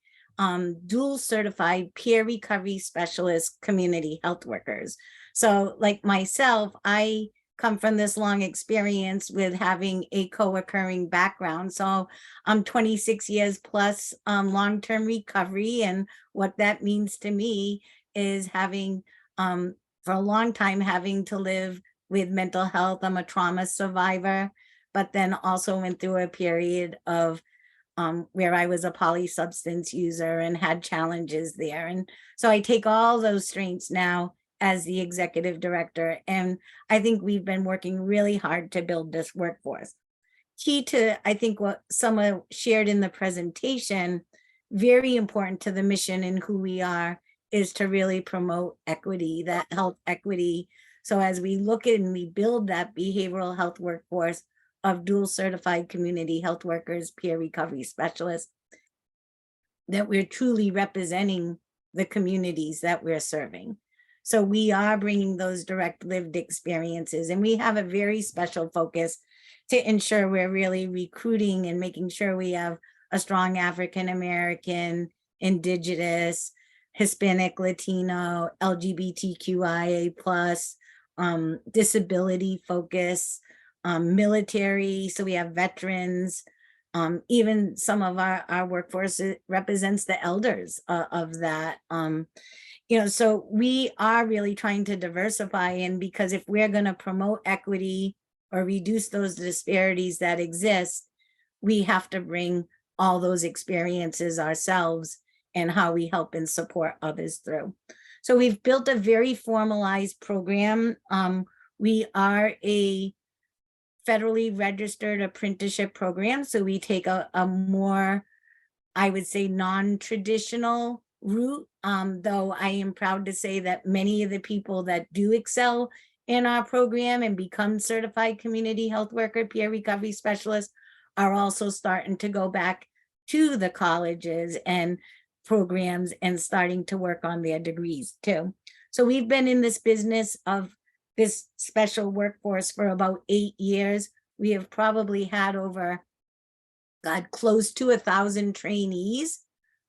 dual certified peer recovery specialist community health workers. So like myself, I come from this long experience with having a co-occurring background. So I'm 26 years plus long-term recovery. And what that means to me is having, for a long time, having to live with mental health. I'm a trauma survivor, but then also went through a period of where I was a polysubstance user and had challenges there. And so I take all those strengths now as the executive director. And I think we've been working really hard to build this workforce. Key to, I think, what someone shared in the presentation, very important to the mission and who we are, is to really promote equity, that health equity. So as we look at and we build that behavioral health workforce of dual certified community health workers, peer recovery specialists, that we're truly representing the communities that we're serving. So we are bringing those direct lived experiences, and we have a very special focus to ensure we're really recruiting and making sure we have a strong African-American, Indigenous, Hispanic, Latino, LGBTQIA+, disability focus, military, so we have veterans, even some of our workforce represents the elders of that. So we are really trying to diversify, and because if we're going to promote equity or reduce those disparities that exist, we have to bring all those experiences ourselves and how we help and support others through. So we've built a very formalized program. We are a federally registered apprenticeship program. So we take a more, I would say, non-traditional route, though I am proud to say that many of the people that do excel in our program and become certified community health worker, peer recovery specialists, are also starting to go back to the colleges and programs and starting to work on their degrees too. So we've been in this business of this special workforce for about 8 years. We have probably had over, close to 1,000 trainees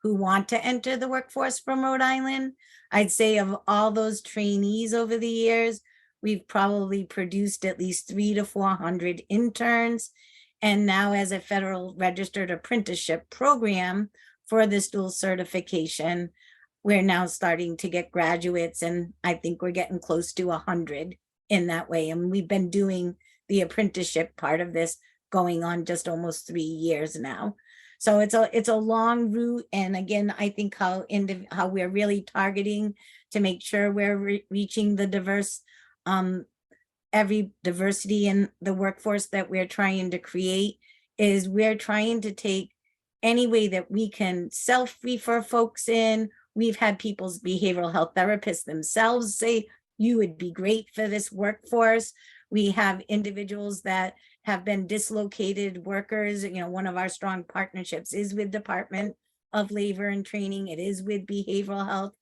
who want to enter the workforce from Rhode Island. I'd say of all those trainees over the years, we've probably produced at least 300 to 400 interns. And now as a federal registered apprenticeship program for this dual certification, we're now starting to get graduates, and I think we're getting close to 100 in that way. And we've been doing the apprenticeship part of this going on just almost 3 years now. So it's a long route. And again, I think how we're really targeting to make sure we're reaching the diverse, every diversity in the workforce that we're trying to create is we're trying to take any way that we can self-refer folks in. We've had people's behavioral health therapists themselves say, you would be great for this workforce. We have individuals that have been dislocated workers. One of our strong partnerships is with Department of Labor and Training. It is with behavioral health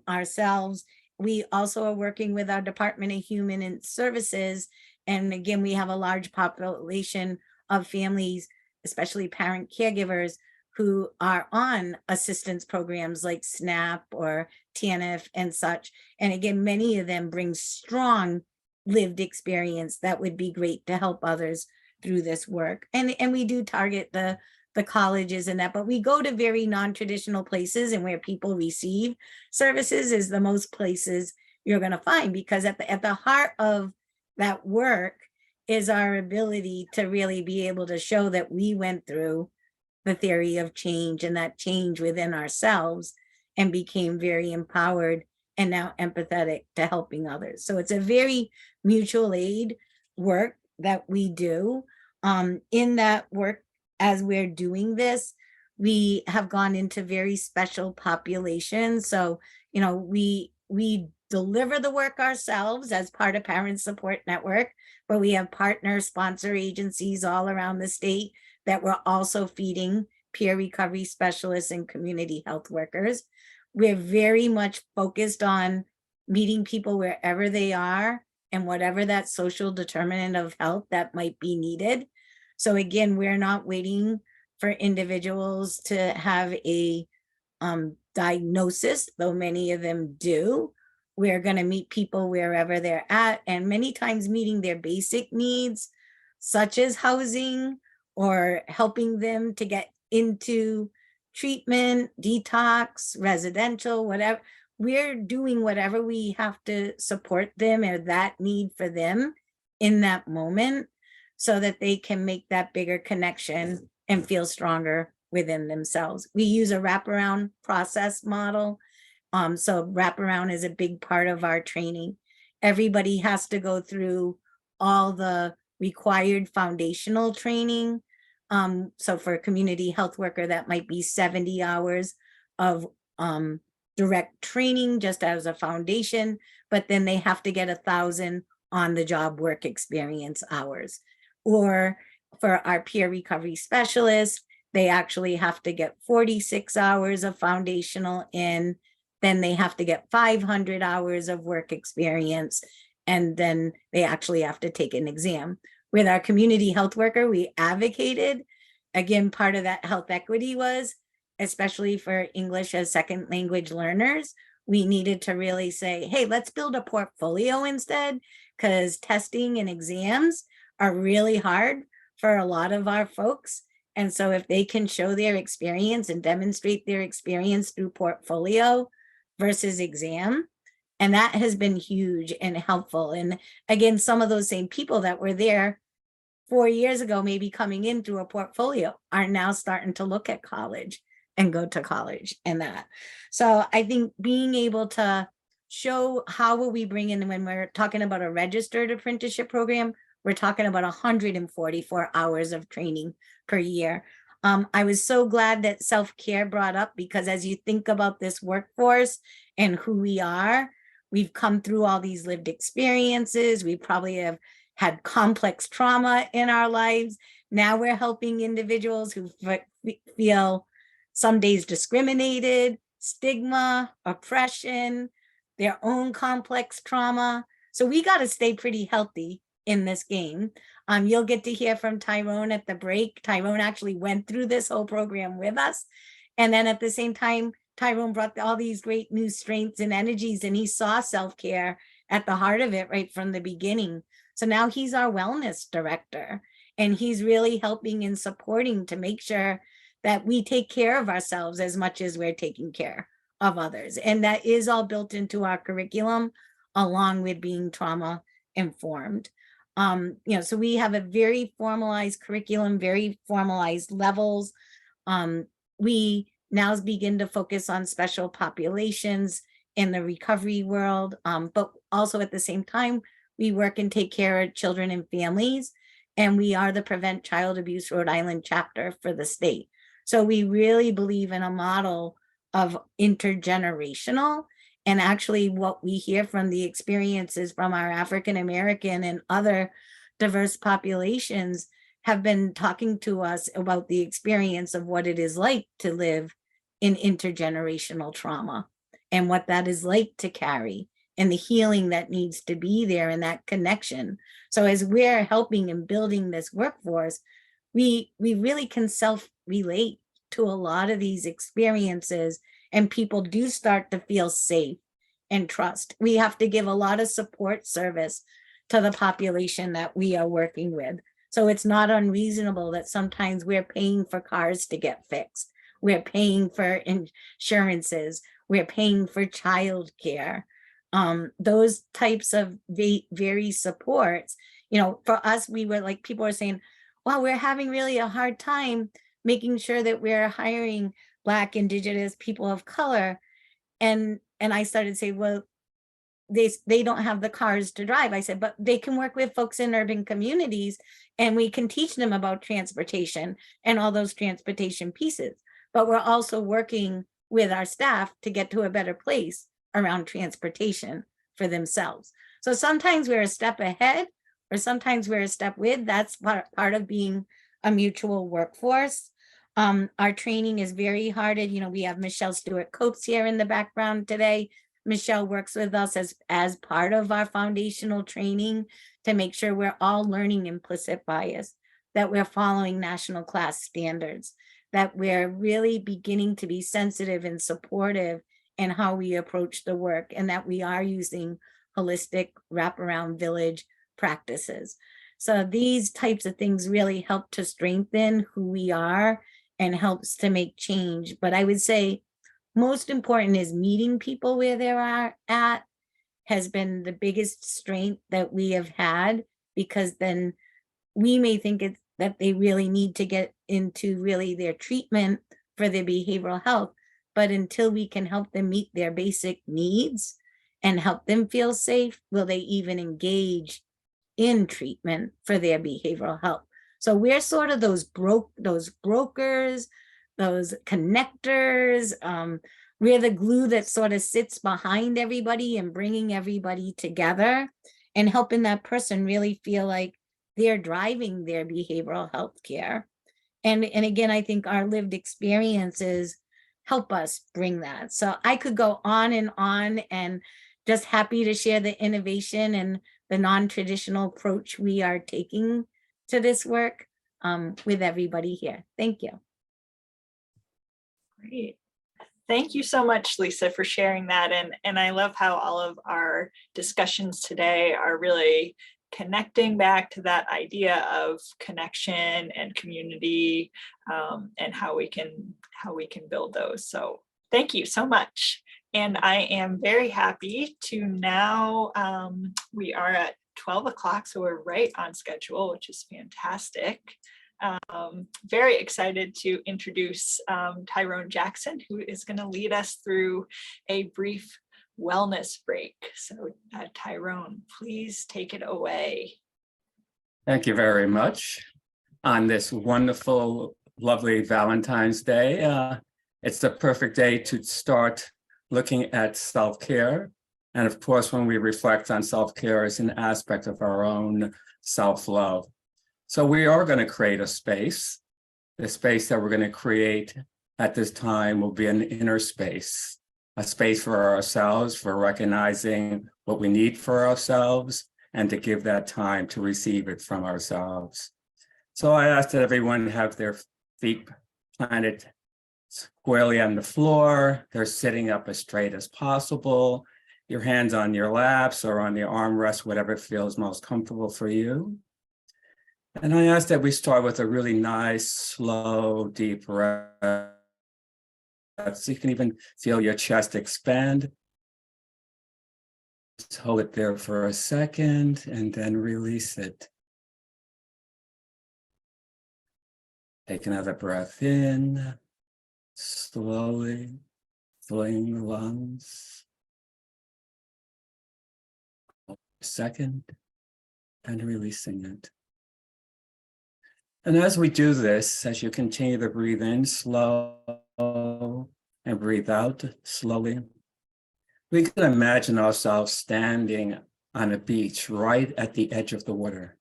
ourselves. We also are working with our Department of Human Services. And again, we have a large population of families, especially parent caregivers, who are on assistance programs like SNAP or TANF and such. And again, many of them bring strong lived experience that would be great to help others through this work. And we do target the colleges and that, but we go to very non-traditional places, and where people receive services is the most places you're going to find, because at the heart of that work is our ability to really be able to show that we went through the theory of change and that change within ourselves and became very empowered and now empathetic to helping others. So it's a very mutual aid work that we do. In that work, as we're doing this, we have gone into very special populations. So, we deliver the work ourselves as part of Parent Support Network, but we have partner sponsor agencies all around the state that we're also feeding peer recovery specialists and community health workers. We're very much focused on meeting people wherever they are and whatever that social determinant of health that might be needed. So again, we're not waiting for individuals to have a diagnosis, though many of them do. We're going to meet people wherever they're at, and many times meeting their basic needs, such as housing or helping them to get into treatment, detox, residential, whatever. We're doing whatever we have to support them or that need for them in that moment so that they can make that bigger connection and feel stronger within themselves. We use a wraparound process model. So wraparound is a big part of our training. Everybody has to go through all the required foundational training. So for a community health worker, that might be 70 hours of direct training just as a foundation, but then they have to get 1,000 on-the-job work experience hours. Or for our peer recovery specialists, they actually have to get 46 hours of foundational in, then they have to get 500 hours of work experience, and then they actually have to take an exam. With our community health worker, we advocated, again, part of that health equity was, especially for English as second language learners, we needed to really say, hey, let's build a portfolio instead, because testing and exams are really hard for a lot of our folks. And so if they can show their experience and demonstrate their experience through portfolio versus exam, and that has been huge and helpful. And again, some of those same people that were there 4 years ago, maybe coming in through a portfolio, are now starting to look at college and go to college and that. So I think being able to show how will we bring in, when we're talking about a registered apprenticeship program, we're talking about 144 hours of training per year. I was so glad that self-care brought up, because as you think about this workforce and who we are, we've come through all these lived experiences. We probably have had complex trauma in our lives. Now we're helping individuals who feel some days discriminated, stigma, oppression, their own complex trauma. So we got to stay pretty healthy in this game. You'll get to hear from Tyrone at the break. Tyrone actually went through this whole program with us. And then at the same time, Tyrone brought all these great new strengths and energies, and he saw self-care at the heart of it right from the beginning. So now he's our wellness director, and he's really helping and supporting to make sure that we take care of ourselves as much as we're taking care of others. And that is all built into our curriculum, along with being trauma informed. So we have a very formalized curriculum, very formalized levels. We now begin to focus on special populations in the recovery world, but also at the same time, we work and take care of children and families, and we are the Prevent Child Abuse Rhode Island chapter for the state. So we really believe in a model of intergenerational, and actually what we hear from the experiences from our African American and other diverse populations have been talking to us about the experience of what it is like to live in intergenerational trauma and what that is like to carry, and the healing that needs to be there and that connection. So as we're helping and building this workforce, we really can self-relate to a lot of these experiences, and people do start to feel safe and trust. We have to give a lot of support service to the population that we are working with. So it's not unreasonable that sometimes we're paying for cars to get fixed. We're paying for insurances. We're paying for childcare. Those types of very supports, for us, we were like, people are saying, well, we're having really a hard time making sure that we're hiring Black, Indigenous, people of color. And I started to say, well, they don't have the cars to drive. I said, but they can work with folks in urban communities, and we can teach them about transportation and all those transportation pieces. But we're also working with our staff to get to a better place around transportation for themselves. So sometimes we're a step ahead, or sometimes we're a step with. That's part of being a mutual workforce. Our training is very hearted. We have Michelle Stewart-Coates here in the background today. Michelle works with us as part of our foundational training to make sure we're all learning implicit bias, that we're following national class standards, that we're really beginning to be sensitive and supportive in how we approach the work, and that we are using holistic wraparound village practices. So these types of things really help to strengthen who we are and helps to make change. But I would say most important is meeting people where they are at has been the biggest strength that we have had, because then we may think that they really need to get into really their treatment for their behavioral health. But until we can help them meet their basic needs and help them feel safe, will they even engage in treatment for their behavioral health? So we're sort of those brokers, those connectors. we're the glue that sort of sits behind everybody and bringing everybody together and helping that person really feel like they're driving their behavioral health care. And again, I think our lived experiences help us bring that. So I could go on, and just happy to share the innovation and the non-traditional approach we are taking to this work with everybody here. Thank you. Great. Thank you so much, Lisa, for sharing that. And I love how all of our discussions today are really connecting back to that idea of connection and community, and how we can build those. So thank you so much. And I am very happy to now, we are at 12 o'clock, so we're right on schedule, which is fantastic. Very excited to introduce Tyrone Jackson, who is going to lead us through a brief wellness break. So Tyrone, please take it away. Thank you very much. On this wonderful, lovely Valentine's Day, it's the perfect day to start looking at self-care. And of course, when we reflect on self-care as an aspect of our own self-love. So we are going to create a space. The space that we're going to create at this time will be an inner space, a space for ourselves, for recognizing what we need for ourselves, and to give that time to receive it from ourselves. So I ask that everyone have their feet planted squarely on the floor. They're sitting up as straight as possible. Your hands on your laps or on your armrest, whatever feels most comfortable for you. And I ask that we start with a really nice, slow, deep breath. So you can even feel your chest expand. Just hold it there for a second and then release it. Take another breath in, slowly filling the lungs. Second, and releasing it. And as we do this, as you continue to breathe in slow and breathe out slowly, we can imagine ourselves standing on a beach right at the edge of the water.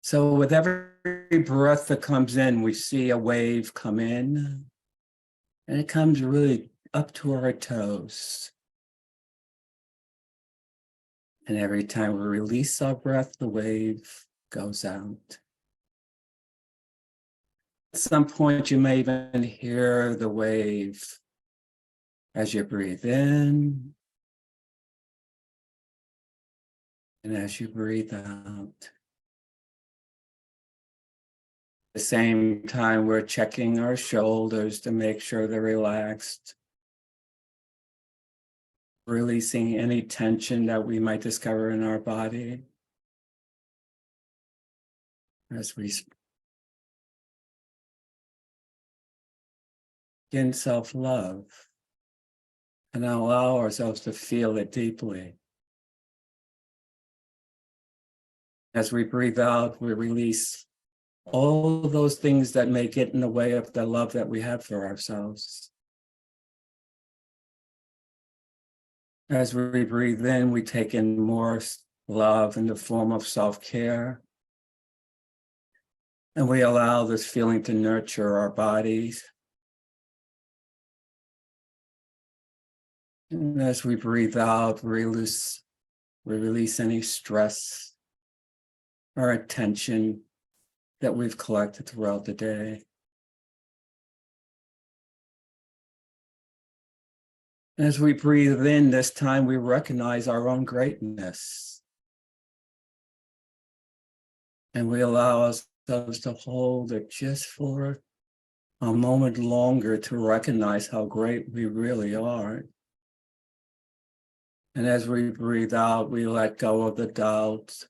So with every breath that comes in, we see a wave come in, and it comes really up to our toes. And every time we release our breath, the wave goes out. At some point, you may even hear the wave as you breathe in and as you breathe out. At the same time, we're checking our shoulders to make sure they're relaxed, releasing any tension that we might discover in our body as we begin self-love and allow ourselves to feel it deeply. As we breathe out, we release all those things that may get in the way of the love that we have for ourselves. As we breathe in, we take in more love in the form of self-care. And we allow this feeling to nurture our bodies. And as we breathe out, we release any stress or tension that we've collected throughout the day. As we breathe in this time, we recognize our own greatness. And we allow ourselves to hold it just for a moment longer to recognize how great we really are. And as we breathe out, we let go of the doubts,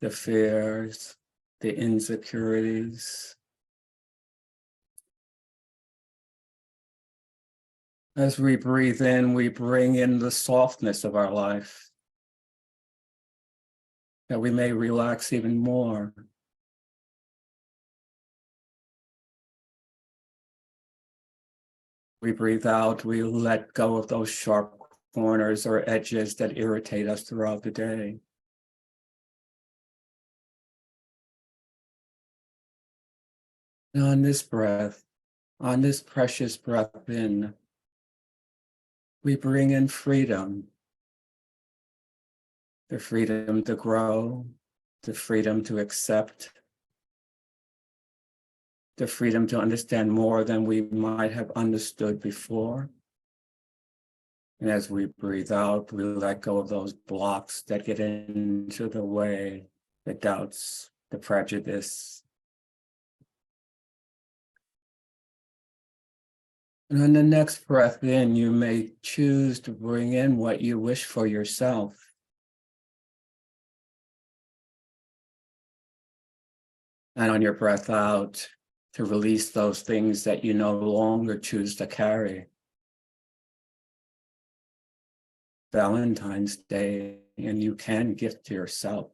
the fears, the insecurities. As we breathe in, we bring in the softness of our life, that we may relax even more. We breathe out, we let go of those sharp corners or edges that irritate us throughout the day. And on this breath, on this precious breath in, we bring in freedom. The freedom to grow, the freedom to accept, the freedom to understand more than we might have understood before. And as we breathe out, we let go of those blocks that get into the way, the doubts, the prejudice. And on the next breath in, you may choose to bring in what you wish for yourself. And on your breath out, to release those things that you no longer choose to carry. Valentine's Day, and you can gift to yourself.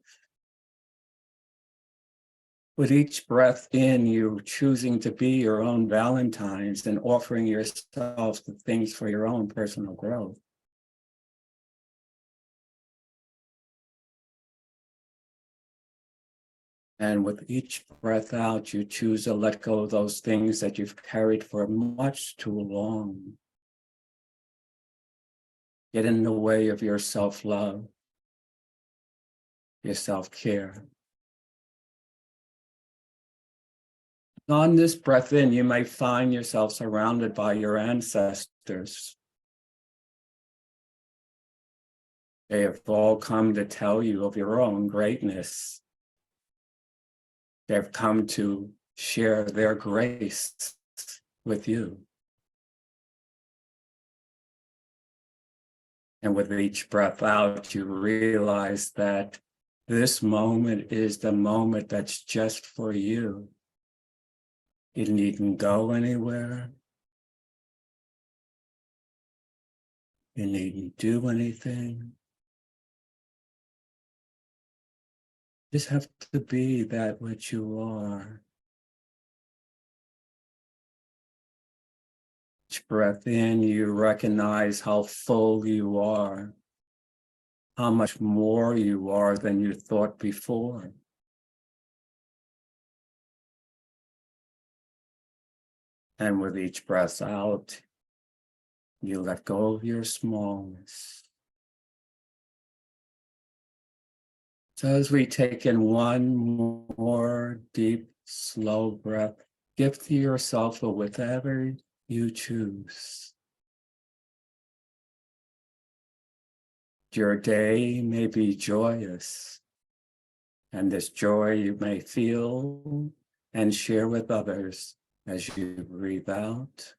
With each breath in, you're choosing to be your own Valentine's and offering yourself the things for your own personal growth. And with each breath out, you choose to let go of those things that you've carried for much too long. Get in the way of your self-love, your self-care. On this breath in, you may find yourself surrounded by your ancestors. They have all come to tell you of your own greatness. They've come to share their grace with you. And with each breath out, you realize that this moment is the moment that's just for you. You needn't go anywhere. You needn't do anything. Just have to be that which you are. Each breath in, you recognize how full you are, how much more you are than you thought before. And with each breath out, you let go of your smallness. So as we take in one more deep, slow breath, give to yourself whatever you choose. Your day may be joyous, and this joy you may feel and share with others as you breathe out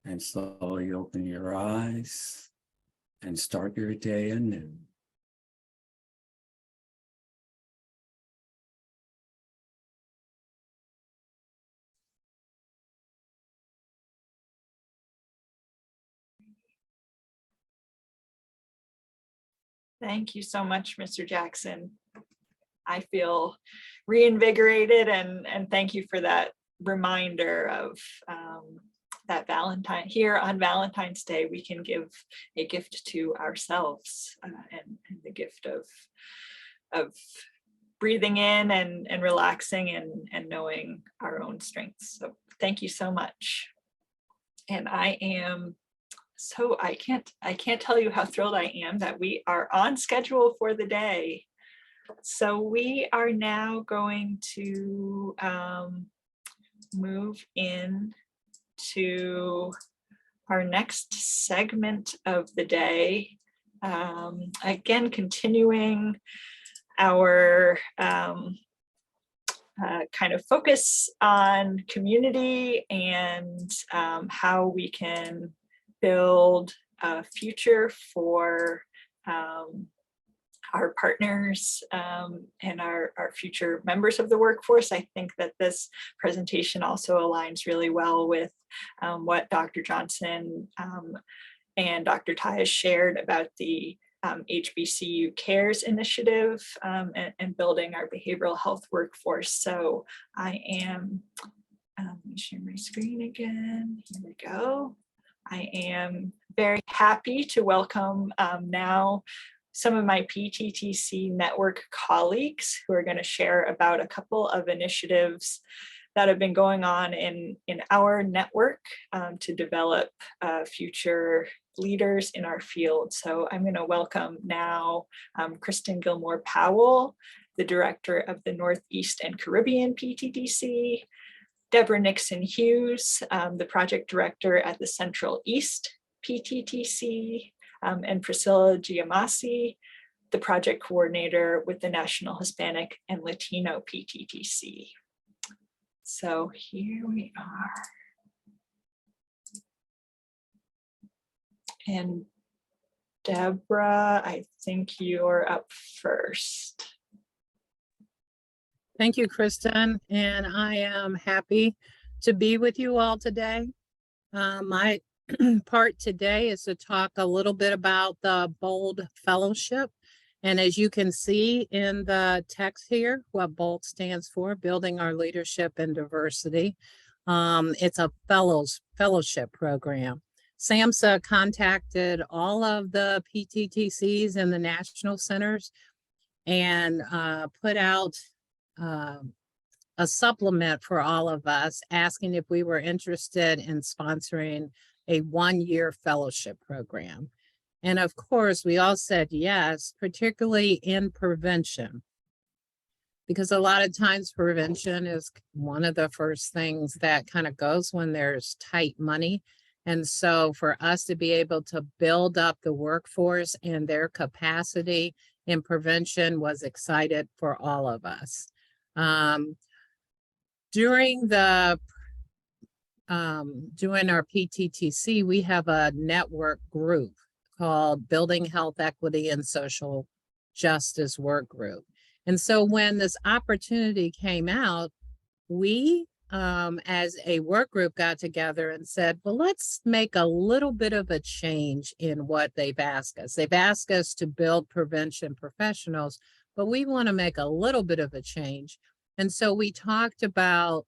and slowly open your eyes and start your day anew. Thank you so much, Mr. Jackson. I feel reinvigorated, and thank you for that reminder of that here on Valentine's Day, we can give a gift to ourselves and the gift of breathing in and relaxing and knowing our own strengths. So thank you so much. And I can't tell you how thrilled I am that we are on schedule for the day. So we are now going to move in to our next segment of the day. Again, continuing our kind of focus on community and how we can build a future for our partners and our future members of the workforce. I think that this presentation also aligns really well with what Dr. Johnson and Dr. Tyus shared about the HBCU Cares initiative and building our behavioral health workforce. So I am, let me share my screen again. Here we go. I am very happy to welcome now some of my PTTC network colleagues who are going to share about a couple of initiatives that have been going on in our network to develop future leaders in our field. So I'm going to welcome now Kristen Gilmore Powell, the director of the Northeast and Caribbean PTTC, Deborah Nixon-Hughes, the project director at the Central East PTTC, and Priscilla Giamasi, the project coordinator with the National Hispanic and Latino PTTC. So here we are. And Deborah, I think you're up first. Thank you, Kristen, and I am happy to be with you all today. My part today is to talk a little bit about the BOLD Fellowship. And as you can see in the text here, what BOLD stands for, Building Our Leadership in Diversity. It's a fellowship program. SAMHSA contacted all of the PTTCs and the national centers and put out a supplement for all of us, asking if we were interested in sponsoring a one-year fellowship program. And of course, we all said yes, particularly in prevention, because a lot of times prevention is one of the first things that kind of goes when there's tight money. And so for us to be able to build up the workforce and their capacity in prevention was excited for all of us. During our PTTC, we have a network group called Building Health Equity and Social Justice Work Group. And so when this opportunity came out, we as a work group got together and said, well, let's make a little bit of a change in what they've asked us. They've asked us to build prevention professionals, but we want to make a little bit of a change. And so we talked about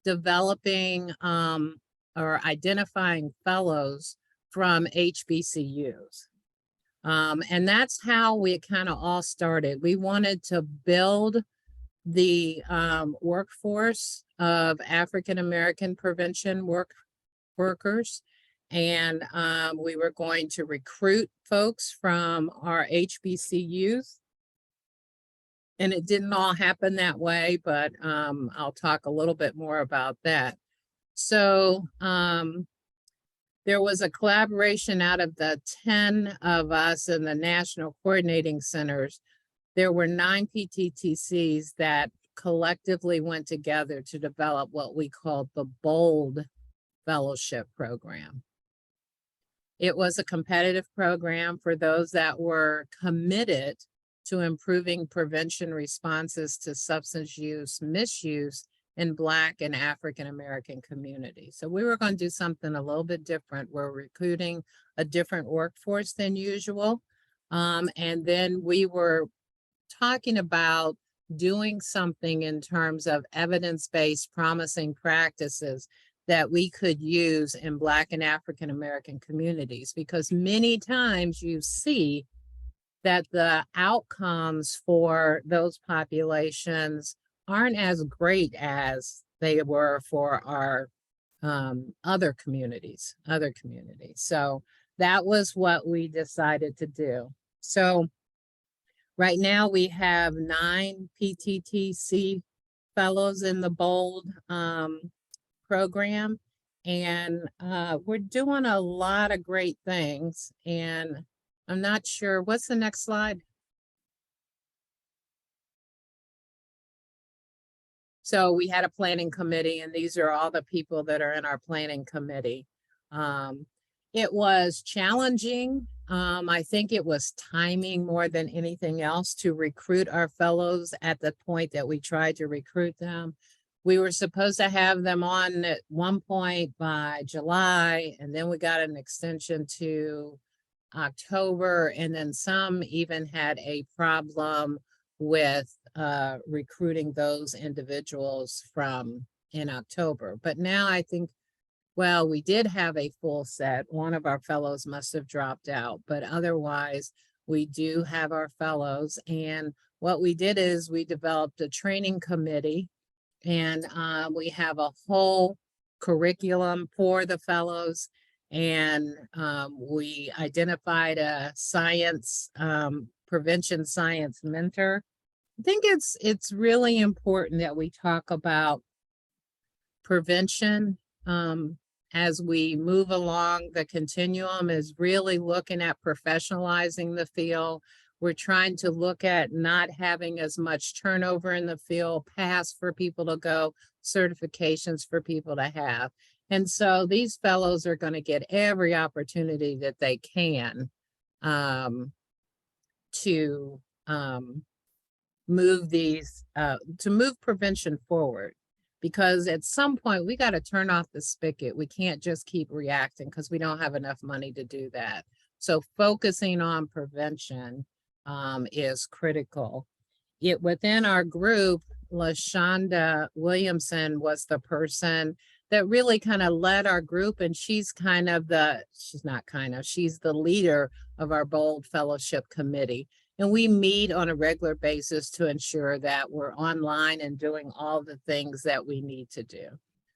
developing or identifying fellows from HBCUs. And that's how we kind of all started. We wanted to build the workforce of African-American prevention workers. And we were going to recruit folks from our HBCUs. And it didn't all happen that way, but I'll talk a little bit more about that. So there was a collaboration out of the 10 of us in the national coordinating centers. There were 9 PTTCs that collectively went together to develop what we called the BOLD Fellowship Program. It was a competitive program for those that were committed to improving prevention responses to substance use, misuse in Black and African American communities. So we were going to do something a little bit different. We're recruiting a different workforce than usual. And then we were talking about doing something in terms of evidence-based promising practices that we could use in Black and African American communities, because many times you see that the outcomes for those populations aren't as great as they were for our other communities. So that was what we decided to do. So right now we have 9 PTTC fellows in the BOLD program, and we're doing a lot of great things. And I'm not sure, what's the next slide? So we had a planning committee, and these are all the people that are in our planning committee. It was challenging. I think it was timing more than anything else to recruit our fellows at the point that we tried to recruit them. We were supposed to have them on at one point by July, and then we got an extension to October, and then some even had a problem with recruiting those individuals from in October. But now I think Well, we did have a full set. One of our fellows must have dropped out, but otherwise we do have our fellows. And what we did is we developed a training committee, and we have a whole curriculum for the fellows. And we identified a science, prevention science mentor. I think it's really important that we talk about prevention as we move along the continuum, is really looking at professionalizing the field. We're trying to look at not having as much turnover in the field, paths for people to go, certifications for people to have. And so these fellows are going to get every opportunity that they can to move prevention forward. Because at some point we got to turn off the spigot. We can't just keep reacting because we don't have enough money to do that. So focusing on prevention is critical. Within our group, LaShonda Williamson was the person that really kind of led our group, and she's the leader of our Bold Fellowship Committee. And we meet on a regular basis to ensure that we're online and doing all the things that we need to do.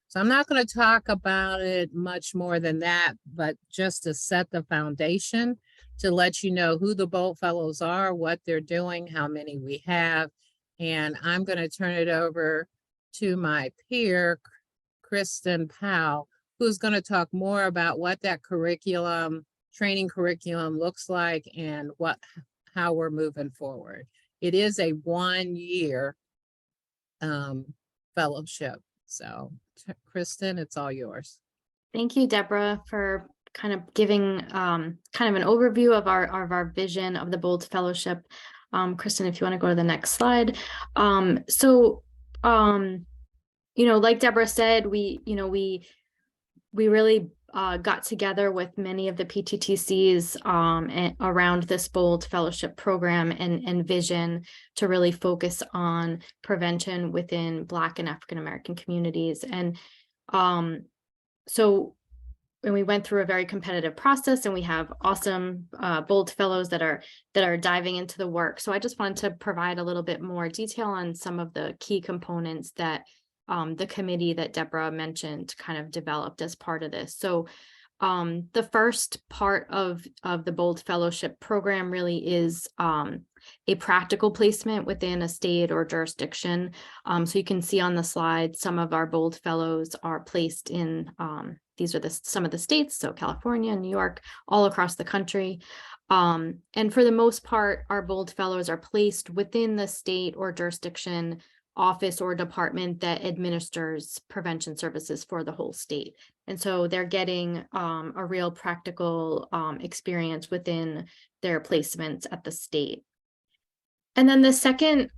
So I'm not going to talk about it much more than that, but just to set the foundation to let you know who the Bold Fellows are, what they're doing, how many we have. And I'm going to turn it over to my peer, Kristen Powell, who's going to talk more about what that training curriculum looks like and how we're moving forward. It is a 1-year fellowship. So Kristen, it's all yours. Thank you, Deborah, for kind of giving kind of an overview of our vision of the Bold Fellowship. Kristen, if you want to go to the next slide. Like Deborah said, we really got together with many of the PTTCs around this Bold Fellowship program and vision to really focus on prevention within Black and African American communities. And when we went through a very competitive process, and we have awesome Bold Fellows that are diving into the work. So I just wanted to provide a little bit more detail on some of the key components that the committee that Deborah mentioned kind of developed as part of this. So the first part of the Bold Fellowship program really is a practical placement within a state or jurisdiction. So you can see on the slide, some of our Bold Fellows are placed in, these are some of the states, so California, New York, all across the country. And for the most part, our Bold Fellows are placed within the state or jurisdiction office or department that administers prevention services for the whole state. And so they're getting a real practical experience within their placements at the state. And then the second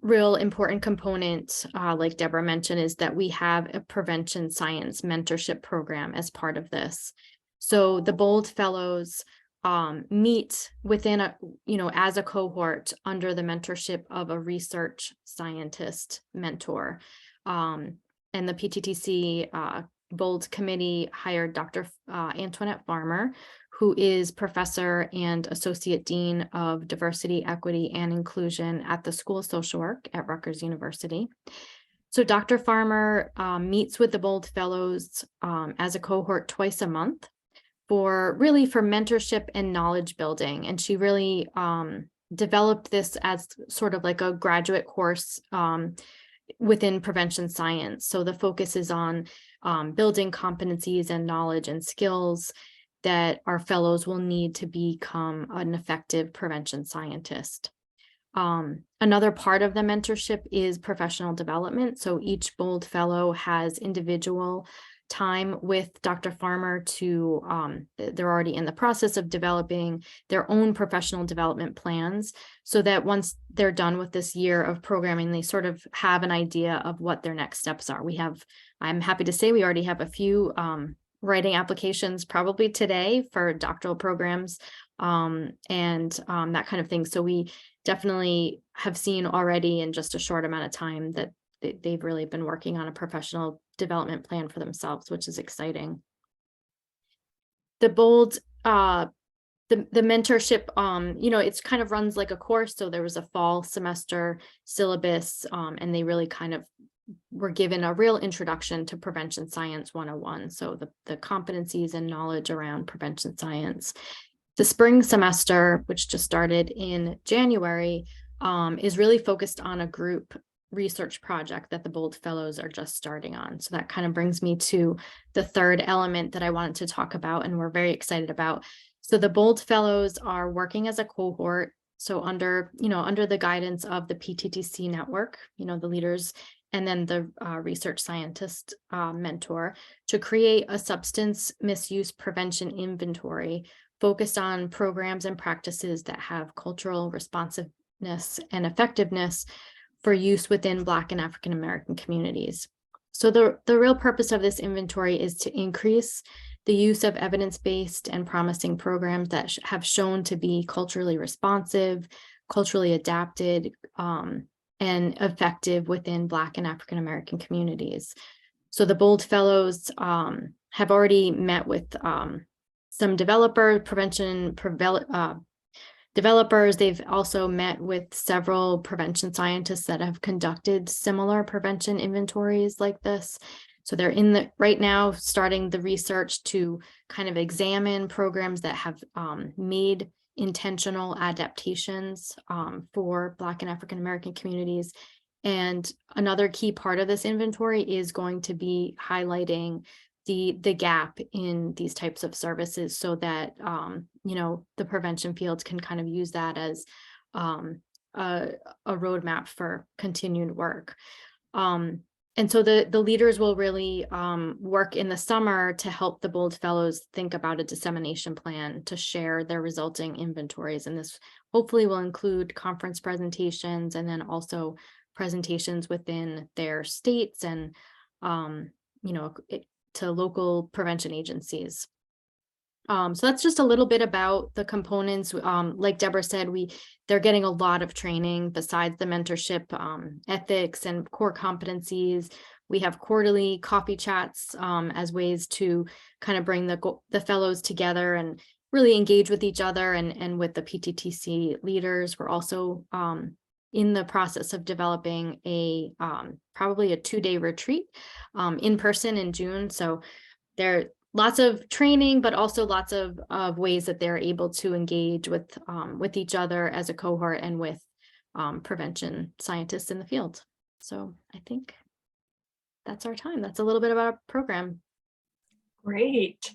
real important component, like Deborah mentioned, is that we have a prevention science mentorship program as part of this. So the Bold Fellows meet within as a cohort under the mentorship of a research scientist mentor. And the PTTC Bold Committee hired Dr. Antoinette Farmer, who is Professor and Associate Dean of Diversity, Equity, and Inclusion at the School of Social Work at Rutgers University. So Dr. Farmer meets with the Bold Fellows as a cohort twice a month for mentorship and knowledge building. And she really developed this as sort of like a graduate course within prevention science. So the focus is on building competencies and knowledge and skills that our fellows will need to become an effective prevention scientist. Another part of the mentorship is professional development. So each Bold Fellow has individual time with Dr. Farmer to, they're already in the process of developing their own professional development plans, so that once they're done with this year of programming, they sort of have an idea of what their next steps are. I'm happy to say we already have a few writing applications probably today for doctoral programs and that kind of thing. So we definitely have seen already in just a short amount of time that they've really been working on a professional development plan for themselves, which is exciting. The BOLD, the mentorship, it kind of runs like a course. So there was a fall semester syllabus, and they really kind of were given a real introduction to Prevention Science 101. So the competencies and knowledge around prevention science. The spring semester, which just started in January, is really focused on a group research project that the BOLD Fellows are just starting on. So that kind of brings me to the third element that I wanted to talk about and we're very excited about. So the BOLD Fellows are working as a cohort. So under the guidance of the PTTC network, the leaders, and then the research scientist mentor, to create a substance misuse prevention inventory focused on programs and practices that have cultural responsiveness and effectiveness for use within Black and African American communities. So the real purpose of this inventory is to increase the use of evidence-based and promising programs that have shown to be culturally responsive, culturally adapted, and effective within Black and African American communities. So the BOLD Fellows have already met with some developers. They've also met with several prevention scientists that have conducted similar prevention inventories like this. So they're right now starting the research to kind of examine programs that have made intentional adaptations for Black and African American communities. And another key part of this inventory is going to be highlighting the gap in these types of services so that the prevention fields can kind of use that as a roadmap for continued work. And so the leaders will really work in the summer to help the BOLD Fellows think about a dissemination plan to share their resulting inventories. And this hopefully will include conference presentations and then also presentations within their states and, to local prevention agencies. So that's just a little bit about the components. Like Deborah said, they're getting a lot of training besides the mentorship, ethics and core competencies. We have quarterly coffee chats as ways to kind of bring the fellows together and really engage with each other and with the PTTC leaders. We're also in the process of developing probably a 2-day retreat in person in June. So there are lots of training, but also lots of ways that they're able to engage with each other as a cohort and with prevention scientists in the field. So I think that's our time. That's a little bit about our program. Great.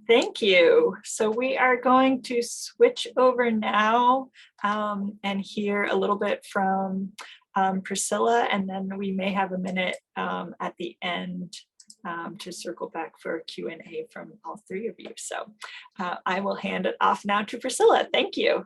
Thank you. So we are going to switch over now and hear a little bit from Priscilla, and then we may have a minute at the end to circle back for Q&A from all three of you. So I will hand it off now to Priscilla. Thank you.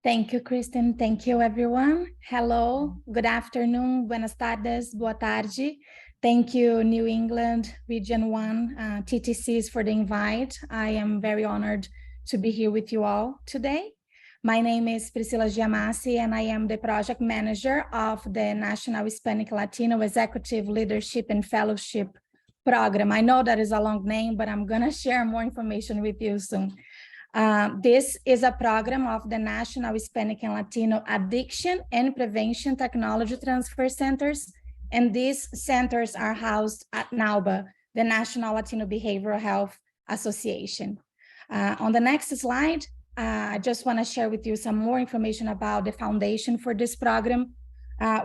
Thank you, Kristen. Thank you, everyone. Hello, good afternoon, buenas tardes, boa tarde. Thank you, New England Region 1 TTCs for the invite. I am very honored to be here with you all today. My name is Priscilla Giamassi, and I am the project manager of the National Hispanic Latino Executive Leadership and Fellowship Program. I know that is a long name, but I'm gonna share more information with you soon. This is a program of the National Hispanic and Latino Addiction and Prevention Technology Transfer Centers. And these centers are housed at NALBA, the National Latino Behavioral Health Association. On the next slide, I just want to share with you some more information about the foundation for this program.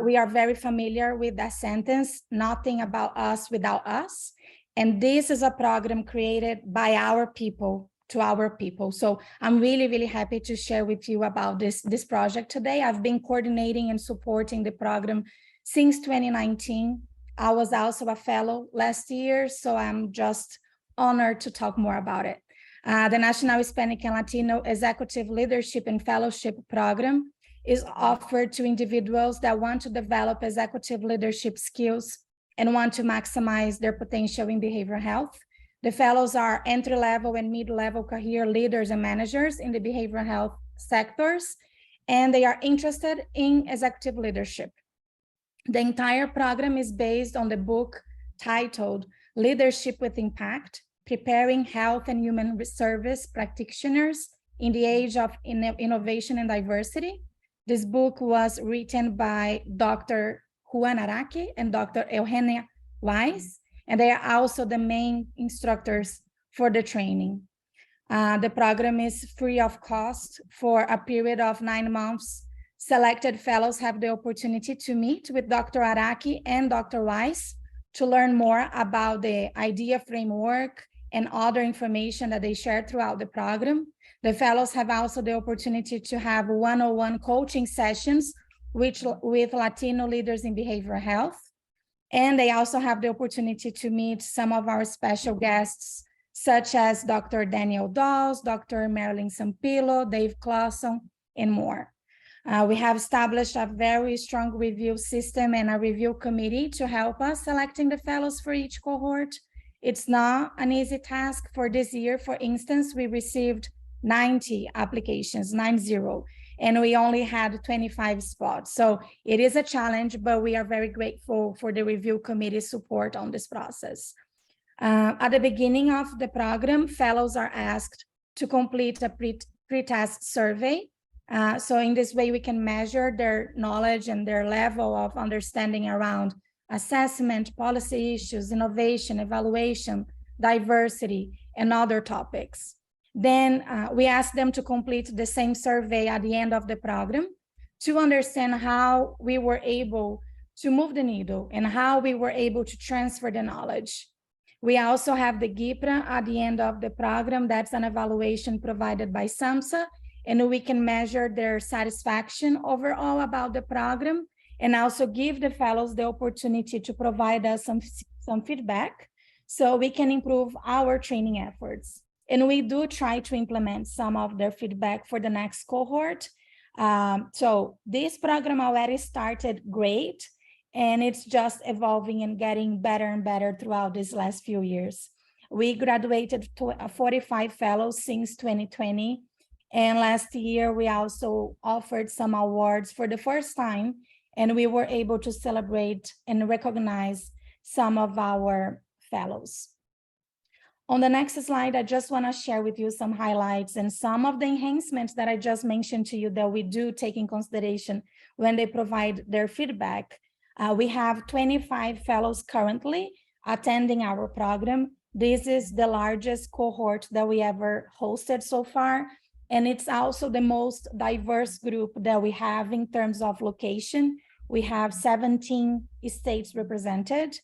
We are very familiar with that sentence, nothing about us without us. And this is a program created by our people to our people. So I'm really, really happy to share with you about this project today. I've been coordinating and supporting the program since 2019. I was also a fellow last year, so I'm just honored to talk more about it. The National Hispanic and Latino Executive Leadership and Fellowship Program is offered to individuals that want to develop executive leadership skills and want to maximize their potential in behavioral health. The fellows are entry-level and mid-level career leaders and managers in the behavioral health sectors, and they are interested in executive leadership. The entire program is based on the book titled Leadership with Impact, Preparing Health and Human Service Practitioners in the Age of Innovation and Diversity. This book was written by Dr. Juan Araki and Dr. Eugenia Weiss, and they are also the main instructors for the training. The program is free of cost for a period of 9 months. Selected fellows have the opportunity to meet with Dr. Araki and Dr. Weiss to learn more about the idea framework and other information that they share throughout the program. The fellows have also the opportunity to have one-on-one coaching sessions with Latino leaders in behavioral health. And they also have the opportunity to meet some of our special guests, such as Dr. Daniel Dawes, Dr. Marilyn Sampillo, Dave Clausen, and more. We have established a very strong review system and a review committee to help us selecting the fellows for each cohort. It's not an easy task. For this year, for instance, we received 90 applications, 90, and we only had 25 spots. So it is a challenge, but we are very grateful for the review committee's support on this process. At the beginning of the program, fellows are asked to complete a pre-test survey. So in this way, we can measure their knowledge and their level of understanding around assessment, policy issues, innovation, evaluation, diversity, and other topics. Then we ask them to complete the same survey at the end of the program to understand how we were able to move the needle and how we were able to transfer the knowledge. We also have the GIPRA at the end of the program. That's an evaluation provided by SAMHSA, and we can measure their satisfaction overall about the program and also give the fellows the opportunity to provide us some feedback so we can improve our training efforts. And we do try to implement some of their feedback for the next cohort. So this program already started great, and it's just evolving and getting better and better throughout these last few years. We graduated 45 fellows since 2020. And last year, we also offered some awards for the first time, and we were able to celebrate and recognize some of our fellows. On the next slide, I just want to share with you some highlights and some of the enhancements that I just mentioned to you that we do take in consideration when they provide their feedback. We have 25 fellows currently attending our program. This is the largest cohort that we ever hosted so far. And it's also the most diverse group that we have in terms of location. We have 17 states represented.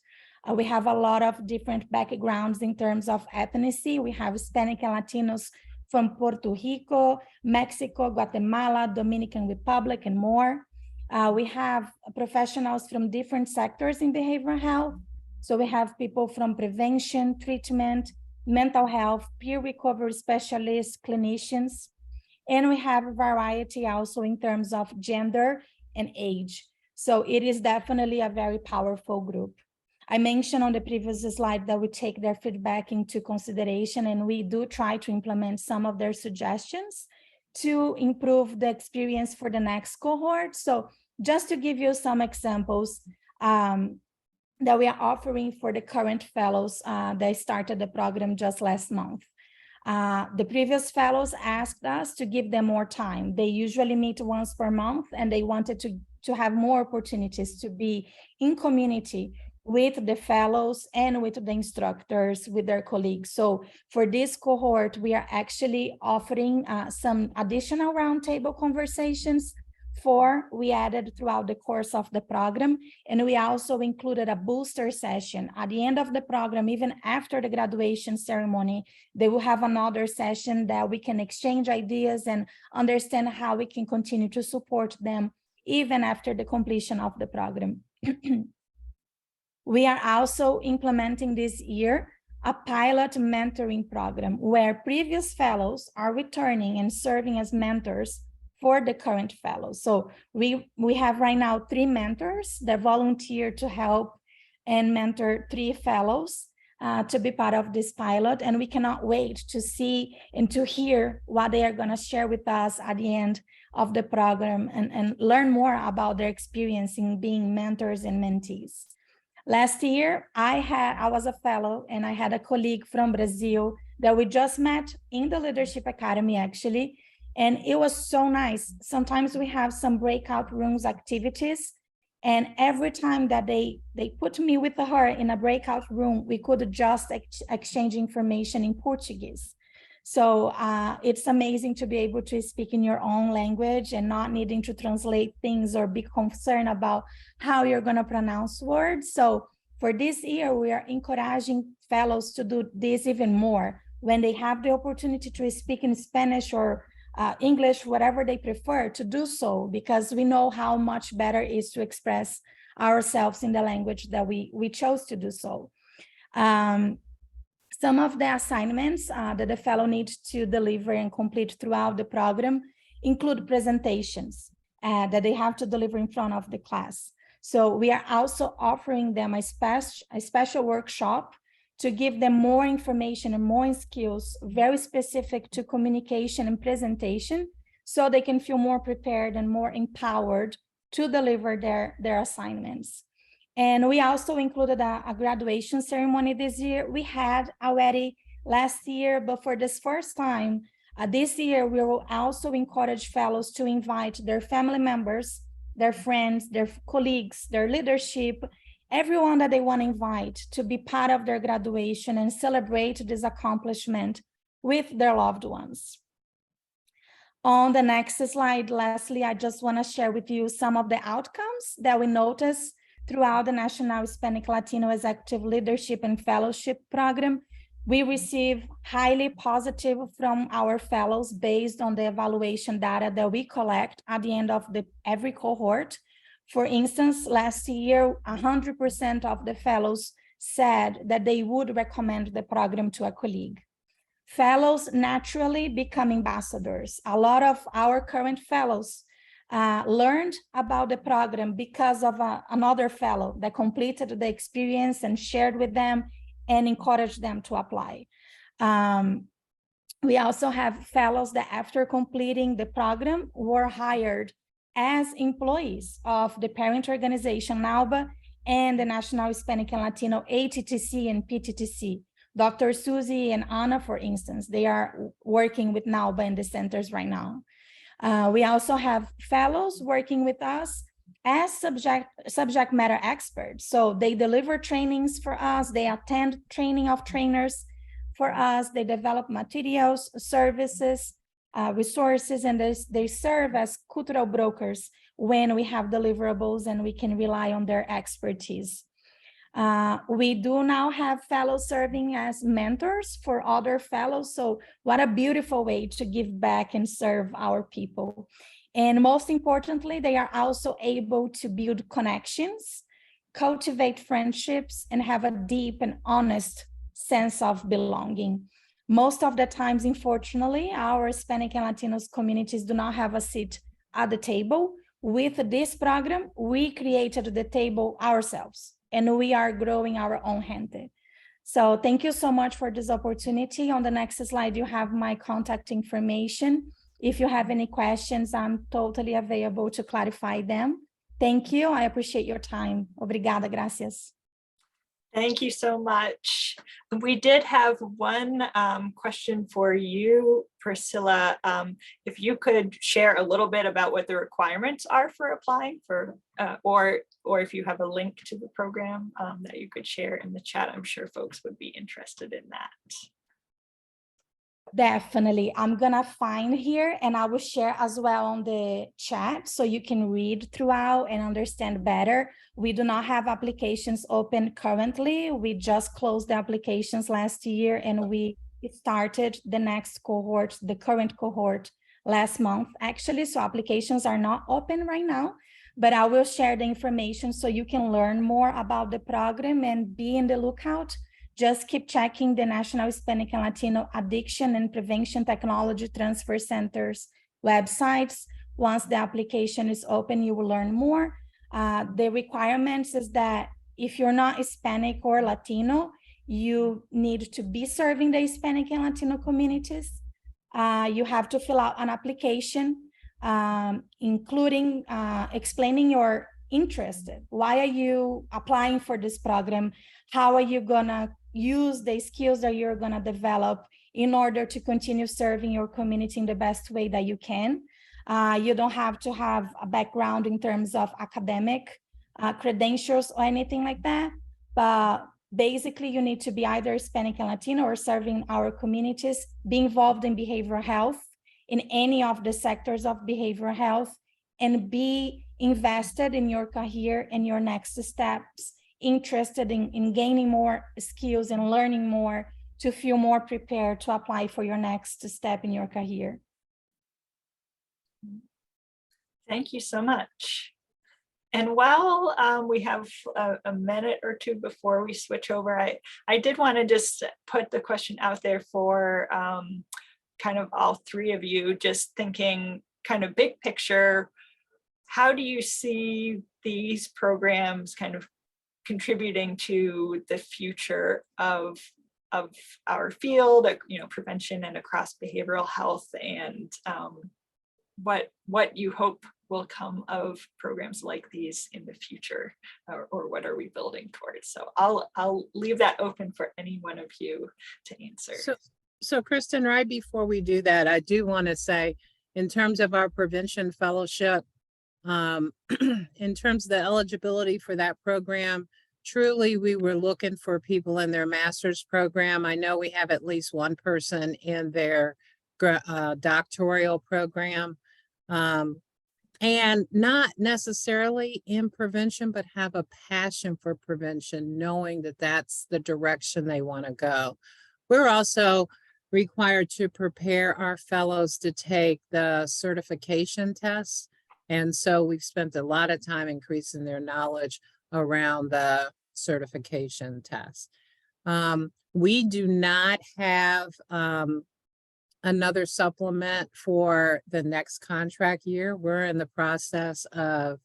We have a lot of different backgrounds in terms of ethnicity. We have Hispanic and Latinos from Puerto Rico, Mexico, Guatemala, Dominican Republic, and more. We have professionals from different sectors in behavioral health. So we have people from prevention, treatment, mental health, peer recovery specialists, clinicians. And we have a variety also in terms of gender and age. So it is definitely a very powerful group. I mentioned on the previous slide that we take their feedback into consideration, and we do try to implement some of their suggestions to improve the experience for the next cohort. So just to give you some examples that we are offering for the current fellows that started the program just last month. The previous fellows asked us to give them more time. They usually meet once per month, and they wanted to have more opportunities to be in community with the fellows and with the instructors, with their colleagues. So for this cohort, we are actually offering some additional roundtable conversations we added throughout the course of the program. And we also included a booster session at the end of the program. Even after the graduation ceremony, they will have another session that we can exchange ideas and understand how we can continue to support them even after the completion of the program. We are also implementing this year a pilot mentoring program where previous fellows are returning and serving as mentors for the current fellows. So we have right now 3 mentors that volunteer to help and mentor 3 fellows to be part of this pilot. And we cannot wait to see and to hear what they are going to share with us at the end of the program and learn more about their experience in being mentors and mentees. Last year, I was a fellow and I had a colleague from Brazil that we just met in the Leadership Academy, actually. And it was so nice. Sometimes we have some breakout rooms activities. And every time that they put me with her in a breakout room, we could just exchange information in Portuguese. So it's amazing to be able to speak in your own language and not needing to translate things or be concerned about how you're going to pronounce words. So for this year, we are encouraging fellows to do this even more when they have the opportunity to speak in Spanish or English, whatever they prefer, to do so, because we know how much better it is to express ourselves in the language that we chose to do so. Some of the assignments that the fellow needs to deliver and complete throughout the program include presentations that they have to deliver in front of the class. So we are also offering them a special workshop to give them more information and more skills very specific to communication and presentation, so they can feel more prepared and more empowered to deliver their assignments. And we also included a graduation ceremony this year. We had already last year, but for this first time, this year, we will also encourage fellows to invite their family members, their friends, their colleagues, their leadership, everyone that they want to invite to be part of their graduation and celebrate this accomplishment with their loved ones. On the next slide, lastly, I just want to share with you some of the outcomes that we noticed throughout the National Hispanic Latino Executive Leadership and Fellowship Program. We receive highly positive from our fellows based on the evaluation data that we collect at the end of every cohort. For instance, last year, 100% of the fellows said that they would recommend the program to a colleague. Fellows naturally become ambassadors. A lot of our current fellows learned about the program because of another fellow that completed the experience and shared with them and encouraged them to apply. We also have fellows that after completing the program were hired as employees of the parent organization NALBA and the National Hispanic and Latino ATTC and PTTC. Dr. Susie and Anna, for instance, they are working with NALBA in the centers right now. We also have fellows working with us as subject matter experts. So they deliver trainings for us, they attend training of trainers for us, they develop materials, services, resources, and they serve as cultural brokers when we have deliverables and we can rely on their expertise. We do now have fellows serving as mentors for other fellows. So what a beautiful way to give back and serve our people. And most importantly, they are also able to build connections, cultivate friendships, and have a deep and honest sense of belonging. Most of the times, unfortunately, our Hispanic and Latinos communities do not have a seat at the table. With this program, we created the table ourselves, and we are growing our own gente. So thank you so much for this opportunity. On the next slide, you have my contact information. If you have any questions, I'm totally available to clarify them. Thank you. I appreciate your time. Obrigada, gracias. Thank you so much. We did have one question for you, Priscilla. If you could share a little bit about what the requirements are for applying for, or if you have a link to the program that you could share in the chat, I'm sure folks would be interested in that. Definitely. I'm gonna find here and I will share as well on the chat so you can read throughout and understand better. We do not have applications open currently. We just closed the applications last year and we started the next cohort, the current cohort last month, actually. So applications are not open right now, but I will share the information so you can learn more about the program and be in the lookout. Just keep checking the National Hispanic and Latino Addiction and Prevention Technology Transfer Centers websites. Once the application is open, you will learn more. The requirements is that if you're not Hispanic or Latino, you need to be serving the Hispanic and Latino communities. You have to fill out an application, including explaining your interested? Why are you applying for this program? How are you gonna use the skills that you're gonna develop in order to continue serving your community in the best way that you can? You don't have to have a background in terms of academic credentials or anything like that, but basically you need to be either Hispanic and Latino or serving our communities, be involved in behavioral health in any of the sectors of behavioral health, and be invested in your career and your next steps, interested in gaining more skills and learning more to feel more prepared to apply for your next step in your career. Thank you so much. And while we have a minute or two before we switch over, I did want to just put the question out there for kind of all three of you, just thinking kind of big picture. How do you see these programs kind of contributing to the future of our field, you know, prevention and across behavioral health, and what you hope will come of programs like these in the future, or what are we building towards? So I'll leave that open for any one of you to answer. So Kristen, right before we do that, I do want to say, in terms of our prevention fellowship, in terms of the eligibility for that program, truly we were looking for people in their master's program. I know we have at least one person in their doctoral program, and not necessarily in prevention, but have a passion for prevention, knowing that that's the direction they want to go. We're also required to prepare our fellows to take the certification tests. And so we've spent a lot of time increasing their knowledge around the certification tests. We do not have another supplement for the next contract year. We're in the process of,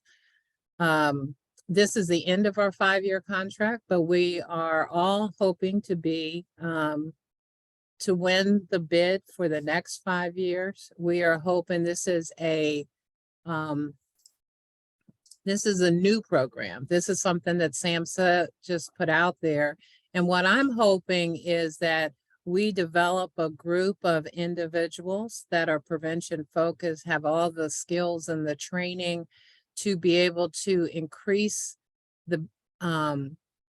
this is the end of our 5-year contract, but we are all hoping to be, to win the bid for the next 5 years. We are hoping this is a new program. This is something that SAMHSA just put out there. And what I'm hoping is that we develop a group of individuals that are prevention focused, have all the skills and the training to be able to increase the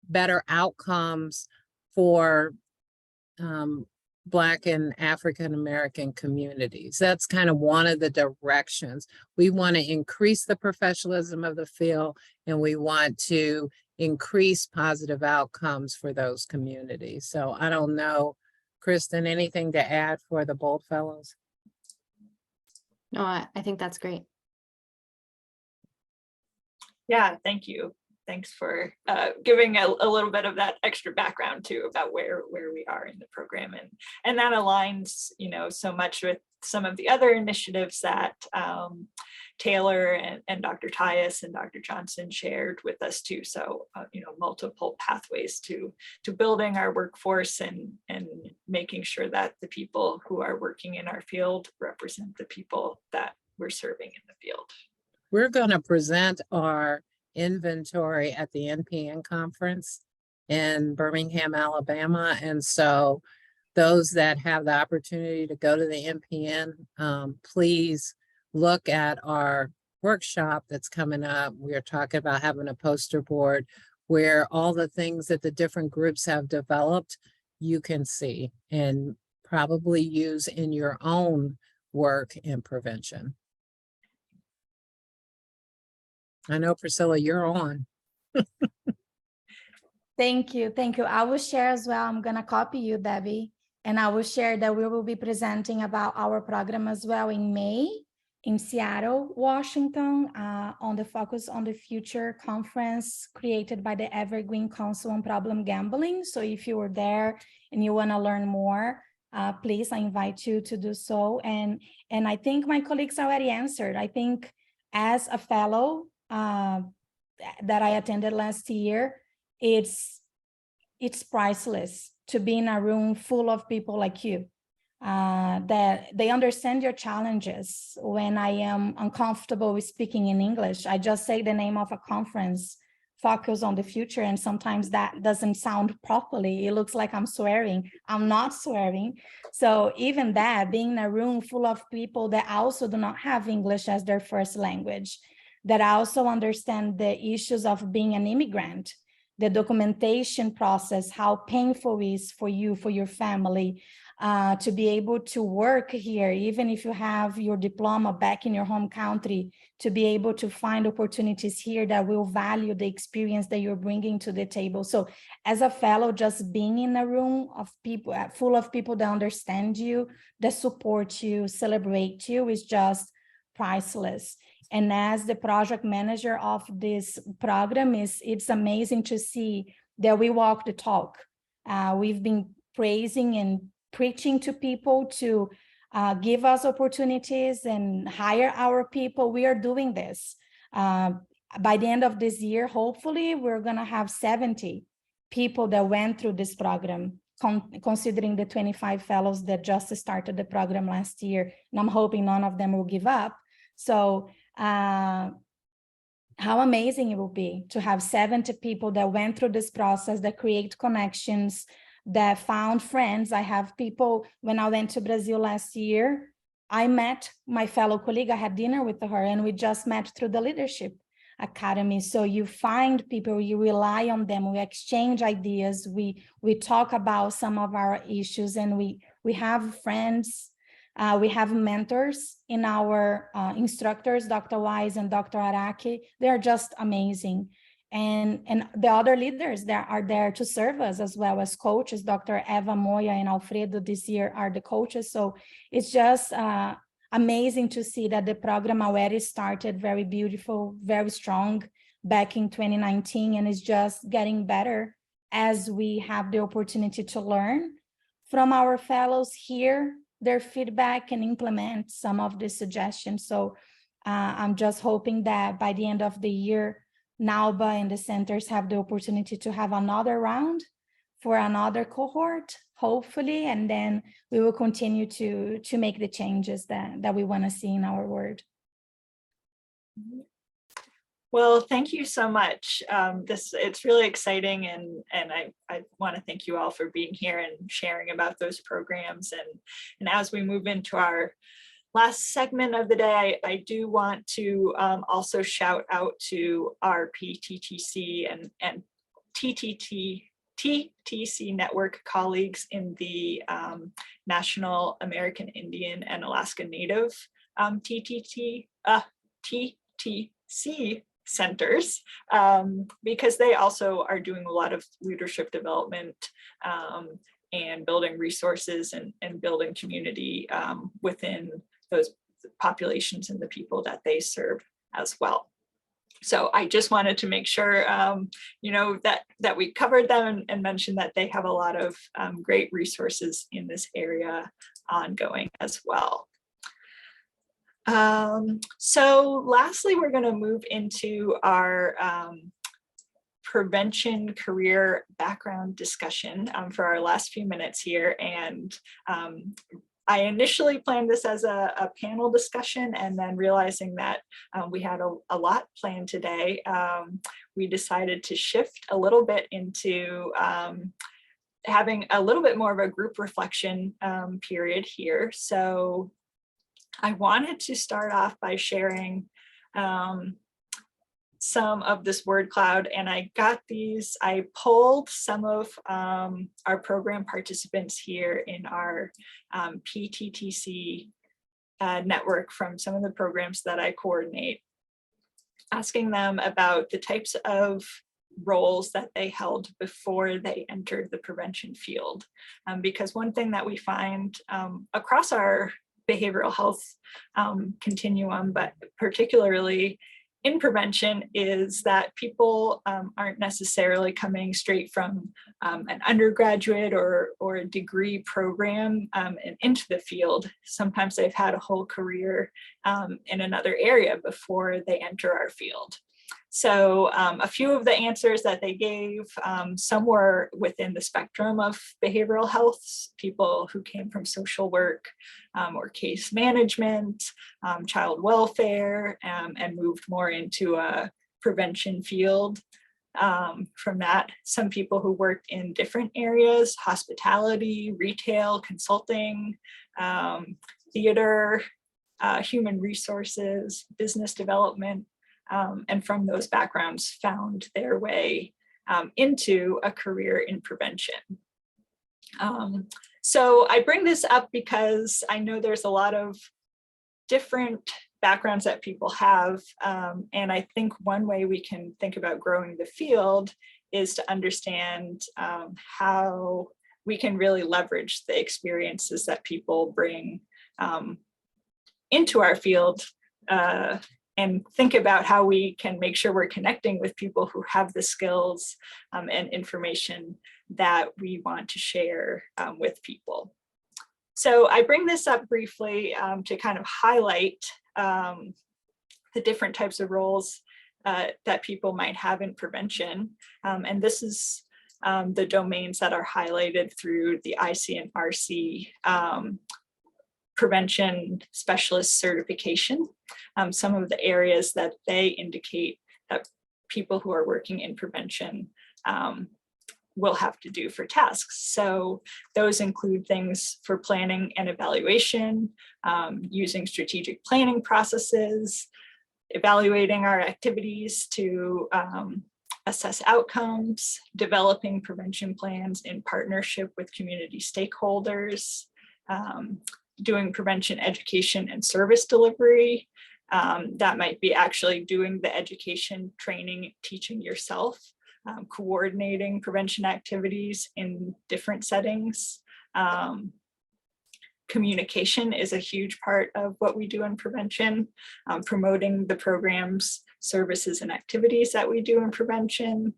better outcomes for Black and African American communities. That's kind of one of the directions. We want to increase the professionalism of the field, and we want to increase positive outcomes for those communities. So I don't know, Kristen, anything to add for the Bold Fellows? No, I think that's great. Yeah, thank you. Thanks for giving a little bit of that extra background too about where we are in the program, and that aligns, you know, so much with some of the other initiatives that Taylor and Dr. Tyus and Dr. Johnson shared with us too. So you know, multiple pathways to building our workforce and making sure that the people who are working in our field represent the people that we're serving in the field. We're going to present our inventory at the NPN conference in Birmingham, Alabama. And so those that have the opportunity to go to the NPN, please look at our workshop that's coming up. We are talking about having a poster board where all the things that the different groups have developed, you can see and probably use in your own work in prevention. I know, Priscilla, you're on. Thank you. Thank you. I will share as well. I'm going to copy you, Debbie, and I will share that we will be presenting about our program as well in May in Seattle, Washington, on the Focus on the Future conference created by the Evergreen Council on Problem Gambling. So if you were there and you want to learn more, please, I invite you to do so. And I think my colleagues already answered. I think as a fellow, that I attended last year, it's priceless to be in a room full of people like you, that they understand your challenges. When I am uncomfortable with speaking in English, I just say the name of a conference, Focus on the Future, and sometimes that doesn't sound properly. It looks like I'm swearing. I'm not swearing. So even that, being in a room full of people that also do not have English as their first language, that also understand the issues of being an immigrant, the documentation process, how painful it is for you, for your family, to be able to work here, even if you have your diploma back in your home country, to be able to find opportunities here that will value the experience that you're bringing to the table. So as a fellow, just being in a room of people, full of people that understand you, that support you, celebrate you, is just priceless. And as the project manager of this program, it's amazing to see that we walk the talk. We've been praising and preaching to people to give us opportunities and hire our people. We are doing this. By the end of this year, hopefully, we're going to have 70 people that went through this program, considering the 25 fellows that just started the program last year. And I'm hoping none of them will give up. So how amazing it will be to have 70 people that went through this process, that create connections, that found friends. I have people, when I went to Brazil last year, I met my fellow colleague, I had dinner with her, and we just met through the Leadership Academy. So you find people, you rely on them, we exchange ideas, we talk about some of our issues, and we have friends, we have mentors in our instructors, Dr. Wise and Dr. Araki. They're just amazing. And the other leaders that are there to serve us as well as coaches. Dr. Eva Moya and Alfredo this year are the coaches. So it's just amazing to see that the program already started very beautiful, very strong back in 2019, and it's just getting better as we have the opportunity to learn from our fellows, hear their feedback and implement some of the suggestions. So I'm just hoping that by the end of the year, NALBA and the centers have the opportunity to have another round for another cohort, hopefully, and then we will continue to make the changes that we want to see in our world. Well, thank you so much. It's really exciting, and I want to thank you all for being here and sharing about those programs. And as we move into our last segment of the day, I do want to also shout out to our PTTC and TTC network colleagues in the National American Indian and Alaska Native TTC centers, because they also are doing a lot of leadership development and building resources and building community within those populations and the people that they serve as well. So I just wanted to make sure, that we covered them and mentioned that they have a lot of great resources in this area ongoing as well. So lastly, we're going to move into our prevention career background discussion for our last few minutes here. And I initially planned this as a panel discussion, and then realizing that we had a lot planned today, we decided to shift a little bit into having a little bit more of a group reflection period here. So I wanted to start off by sharing some of this word cloud, and I pulled some of our program participants here in our PTTC network from some of the programs that I coordinate, asking them about the types of roles that they held before they entered the prevention field. Because one thing that we find across our behavioral health continuum, but particularly in prevention, is that people aren't necessarily coming straight from an undergraduate or a degree program and into the field. Sometimes they've had a whole career in another area before they enter our field. So a few of the answers that they gave, some were within the spectrum of behavioral health, people who came from social work or case management, child welfare, and moved more into a prevention field. From that, some people who worked in different areas, hospitality, retail, consulting, theater, human resources, business development, and from those backgrounds found their way into a career in prevention. So I bring this up because I know there's a lot of different backgrounds that people have. And I think one way we can think about growing the field is to understand how we can really leverage the experiences that people bring into our field and think about how we can make sure we're connecting with people who have the skills and information that we want to share with people. So I bring this up briefly to kind of highlight the different types of roles that people might have in prevention. And this is the domains that are highlighted through the ICNRC prevention specialist certification. Some of the areas that they indicate that people who are working in prevention will have to do for tasks. So those include things for planning and evaluation, using strategic planning processes, evaluating our activities to assess outcomes, developing prevention plans in partnership with community stakeholders, doing prevention education and service delivery. That might be actually doing the education, training, teaching yourself, coordinating prevention activities in different settings. Communication is a huge part of what we do in prevention, promoting the programs, services, and activities that we do in prevention,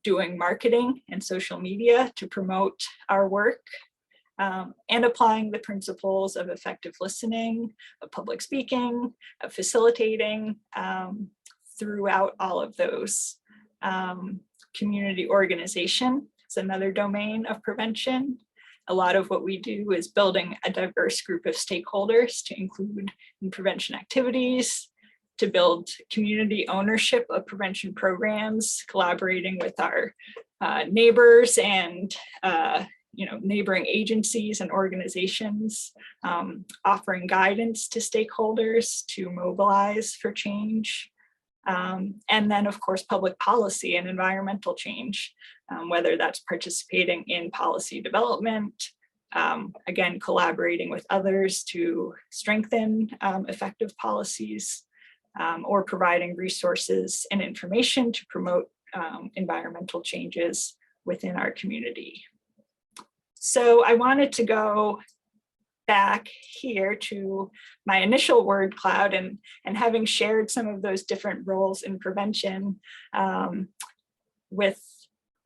doing marketing and social media to promote our work, and applying the principles of effective listening, of public speaking, of facilitating throughout all of those. Community organization is another domain of prevention. A lot of what we do is building a diverse group of stakeholders to include in prevention activities, to build community ownership of prevention programs, collaborating with our neighbors and neighboring agencies and organizations, offering guidance to stakeholders to mobilize for change. And then, of course, public policy and environmental change, whether that's participating in policy development, again, collaborating with others to strengthen effective policies, or providing resources and information to promote environmental changes within our community. So I wanted to go back here to my initial word cloud and having shared some of those different roles in prevention with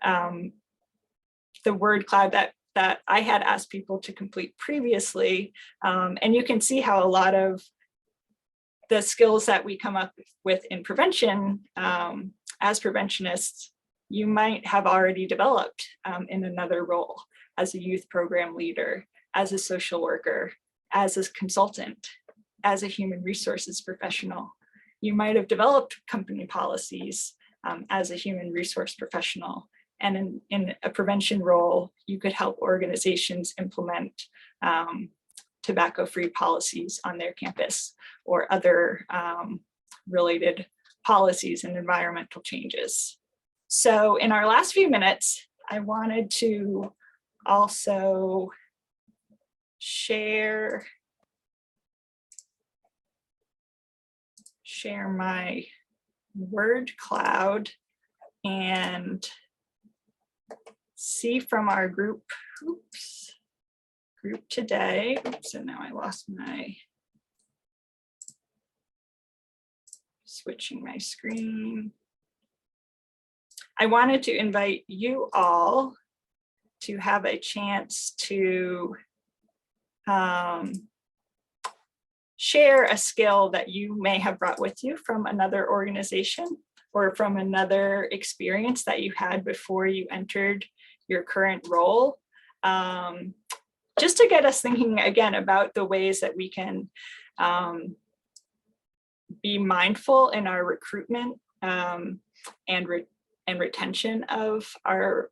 the word cloud that I had asked people to complete previously. And you can see how a lot of the skills that we come up with in prevention as preventionists, you might have already developed in another role as a youth program leader, as a social worker, as a consultant, as a human resources professional. You might have developed company policies as a human resource professional. And in a prevention role, you could help organizations implement tobacco-free policies on their campus or other related policies and environmental changes. So in our last few minutes, I wanted to also share my word cloud and see from our group today. So now I lost my, switching my screen. I wanted to invite you all to have a chance to share a skill that you may have brought with you from another organization or from another experience that you had before you entered your current role. Just to get us thinking again about the ways that we can be mindful in our recruitment and retention of our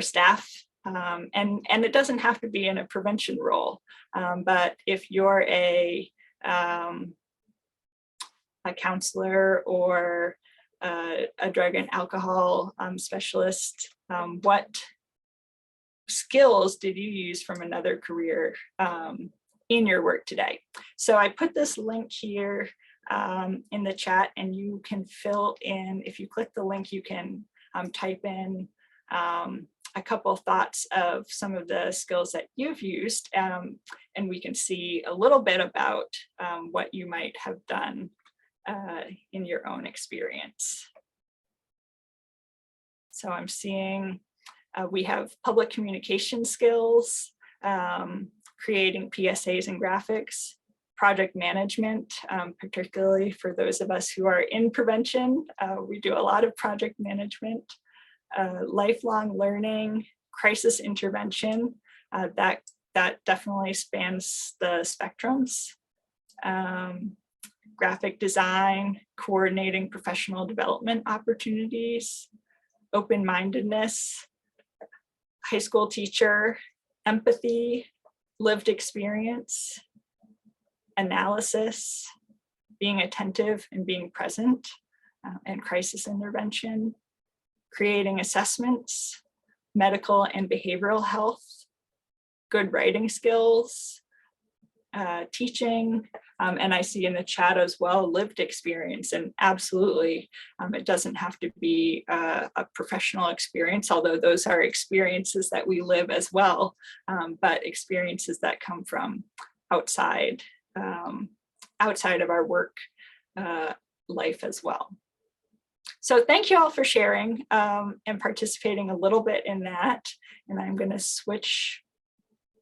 staff. And it doesn't have to be in a prevention role, but if you're a counselor or a drug and alcohol specialist, what skills did you use from another career in your work today? So I put this link here in the chat, and you can fill in, if you click the link, you can type in a couple of thoughts of some of the skills that you've used, and we can see a little bit about what you might have done in your own experience. So I'm seeing we have public communication skills, creating PSAs and graphics, project management, particularly for those of us who are in prevention. We do a lot of project management, lifelong learning, crisis intervention, that definitely spans the spectrums. Graphic design, coordinating professional development opportunities, open-mindedness, high school teacher, empathy, lived experience, analysis, being attentive and being present, and crisis intervention, creating assessments, medical and behavioral health, good writing skills, teaching, and I see in the chat as well, lived experience, and absolutely, it doesn't have to be a professional experience, although those are experiences that we live as well, but experiences that come from outside of our work life as well. So thank you all for sharing and participating a little bit in that. And I'm going to switch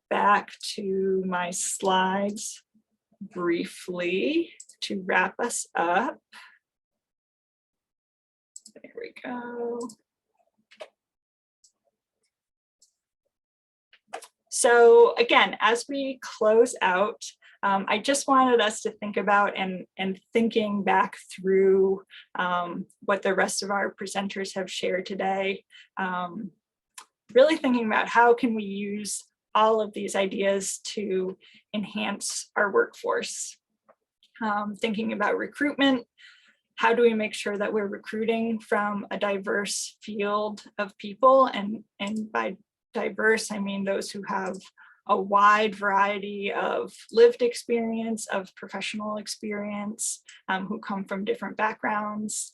back to my slides briefly to wrap us up. There we go. So again, as we close out, I just wanted us to think about and thinking back through what the rest of our presenters have shared today, really thinking about how can we use all of these ideas to enhance our workforce. Thinking about recruitment, how do we make sure that we're recruiting from a diverse field of people? And by diverse, I mean those who have a wide variety of lived experience, of professional experience, who come from different backgrounds,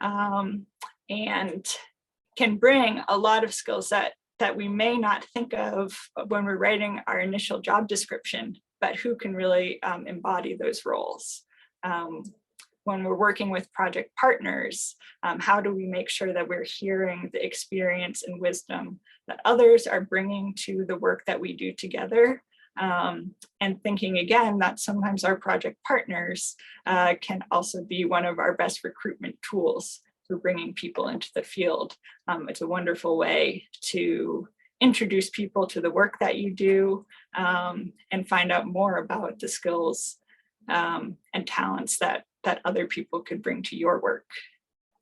and can bring a lot of skills that we may not think of when we're writing our initial job description, but who can really embody those roles. When we're working with project partners, how do we make sure that we're hearing the experience and wisdom that others are bringing to the work that we do together? And thinking again that sometimes our project partners can also be one of our best recruitment tools for bringing people into the field. It's a wonderful way to introduce people to the work that you do and find out more about the skills and talents that other people could bring to your work.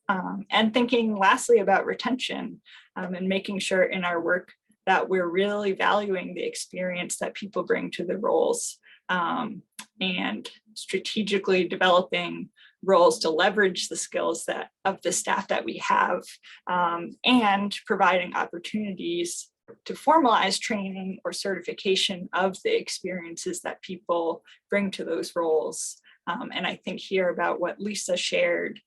And thinking lastly about retention and making sure in our work that we're really valuing the experience that people bring to the roles and strategically developing roles to leverage the skills of the staff that we have and providing opportunities to formalize training or certification of the experiences that people bring to those roles. And I think here about what Lisa shared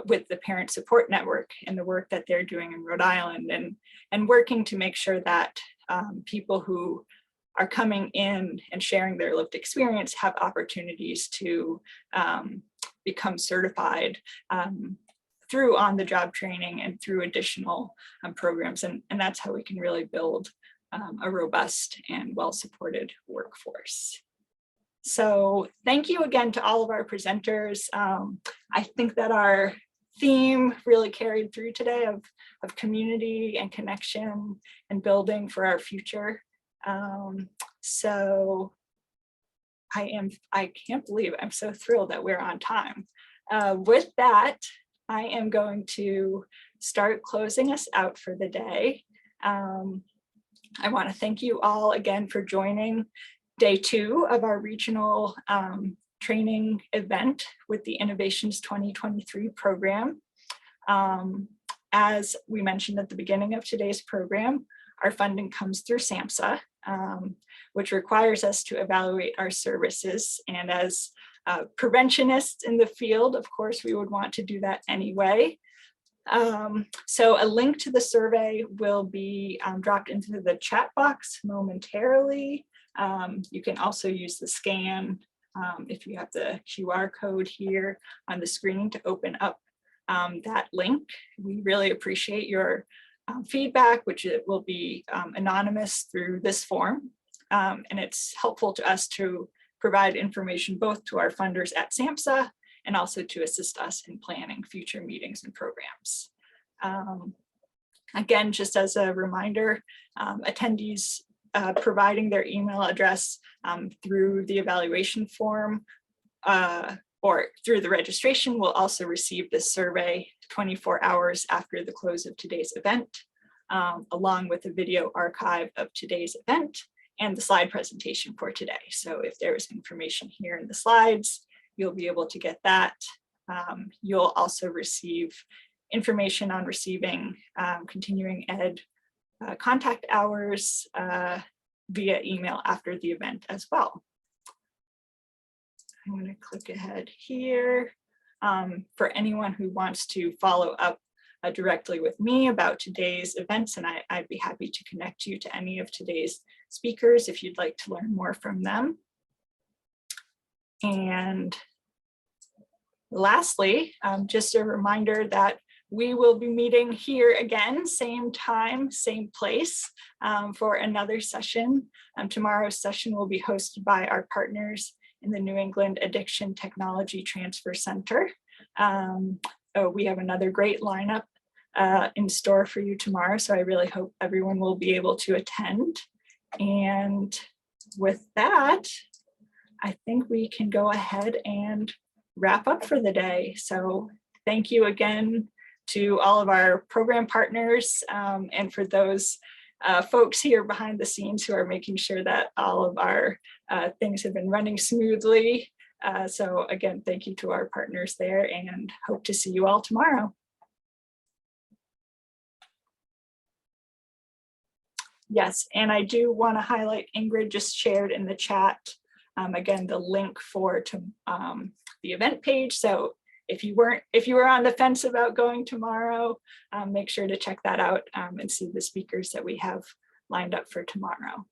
with the Parent Support Network and the work that they're doing in Rhode Island and working to make sure that people who are coming in and sharing their lived experience have opportunities to become certified through on-the-job training and through additional programs. And that's how we can really build a robust and well-supported workforce. So thank you again to all of our presenters. I think that our theme really carried through today of community and connection and building for our future. So I can't believe, I'm so thrilled that we're on time. With that, I am going to start closing us out for the day. I want to thank you all again for joining day 2 of our regional training event with the Innovations 2023 program. As we mentioned at the beginning of today's program, our funding comes through SAMHSA, which requires us to evaluate our services. And as preventionists in the field, of course, we would want to do that anyway. So a link to the survey will be dropped into the chat box momentarily. You can also use the scan if you have the QR code here on the screen to open up that link. We really appreciate your feedback, which it will be anonymous through this form. And it's helpful to us to provide information both to our funders at SAMHSA and also to assist us in planning future meetings and programs. Again, just as a reminder, attendees providing their email address through the evaluation form or through the registration will also receive this survey 24 hours after the close of today's event, along with a video archive of today's event and the slide presentation for today. So if there is information here in the slides, you'll be able to get that. You'll also receive information on receiving continuing ed contact hours via email after the event as well. I'm going to click ahead here. For anyone who wants to follow up directly with me about today's events, and I'd be happy to connect you to any of today's speakers if you'd like to learn more from them. And lastly, just a reminder that we will be meeting here again, same time, same place for another session. Tomorrow's session will be hosted by our partners in the New England Addiction Technology Transfer Center. We have another great lineup in store for you tomorrow, so I really hope everyone will be able to attend. And with that, I think we can go ahead and wrap up for the day. So thank you again to all of our program partners and for those folks here behind the scenes who are making sure that all of our things have been running smoothly. So again, thank you to our partners there and hope to see you all tomorrow. Yes, and I do want to highlight, Ingrid just shared in the chat, again, the link for the event page. So if you were on the fence about going tomorrow, make sure to check that out and see the speakers that we have lined up for tomorrow.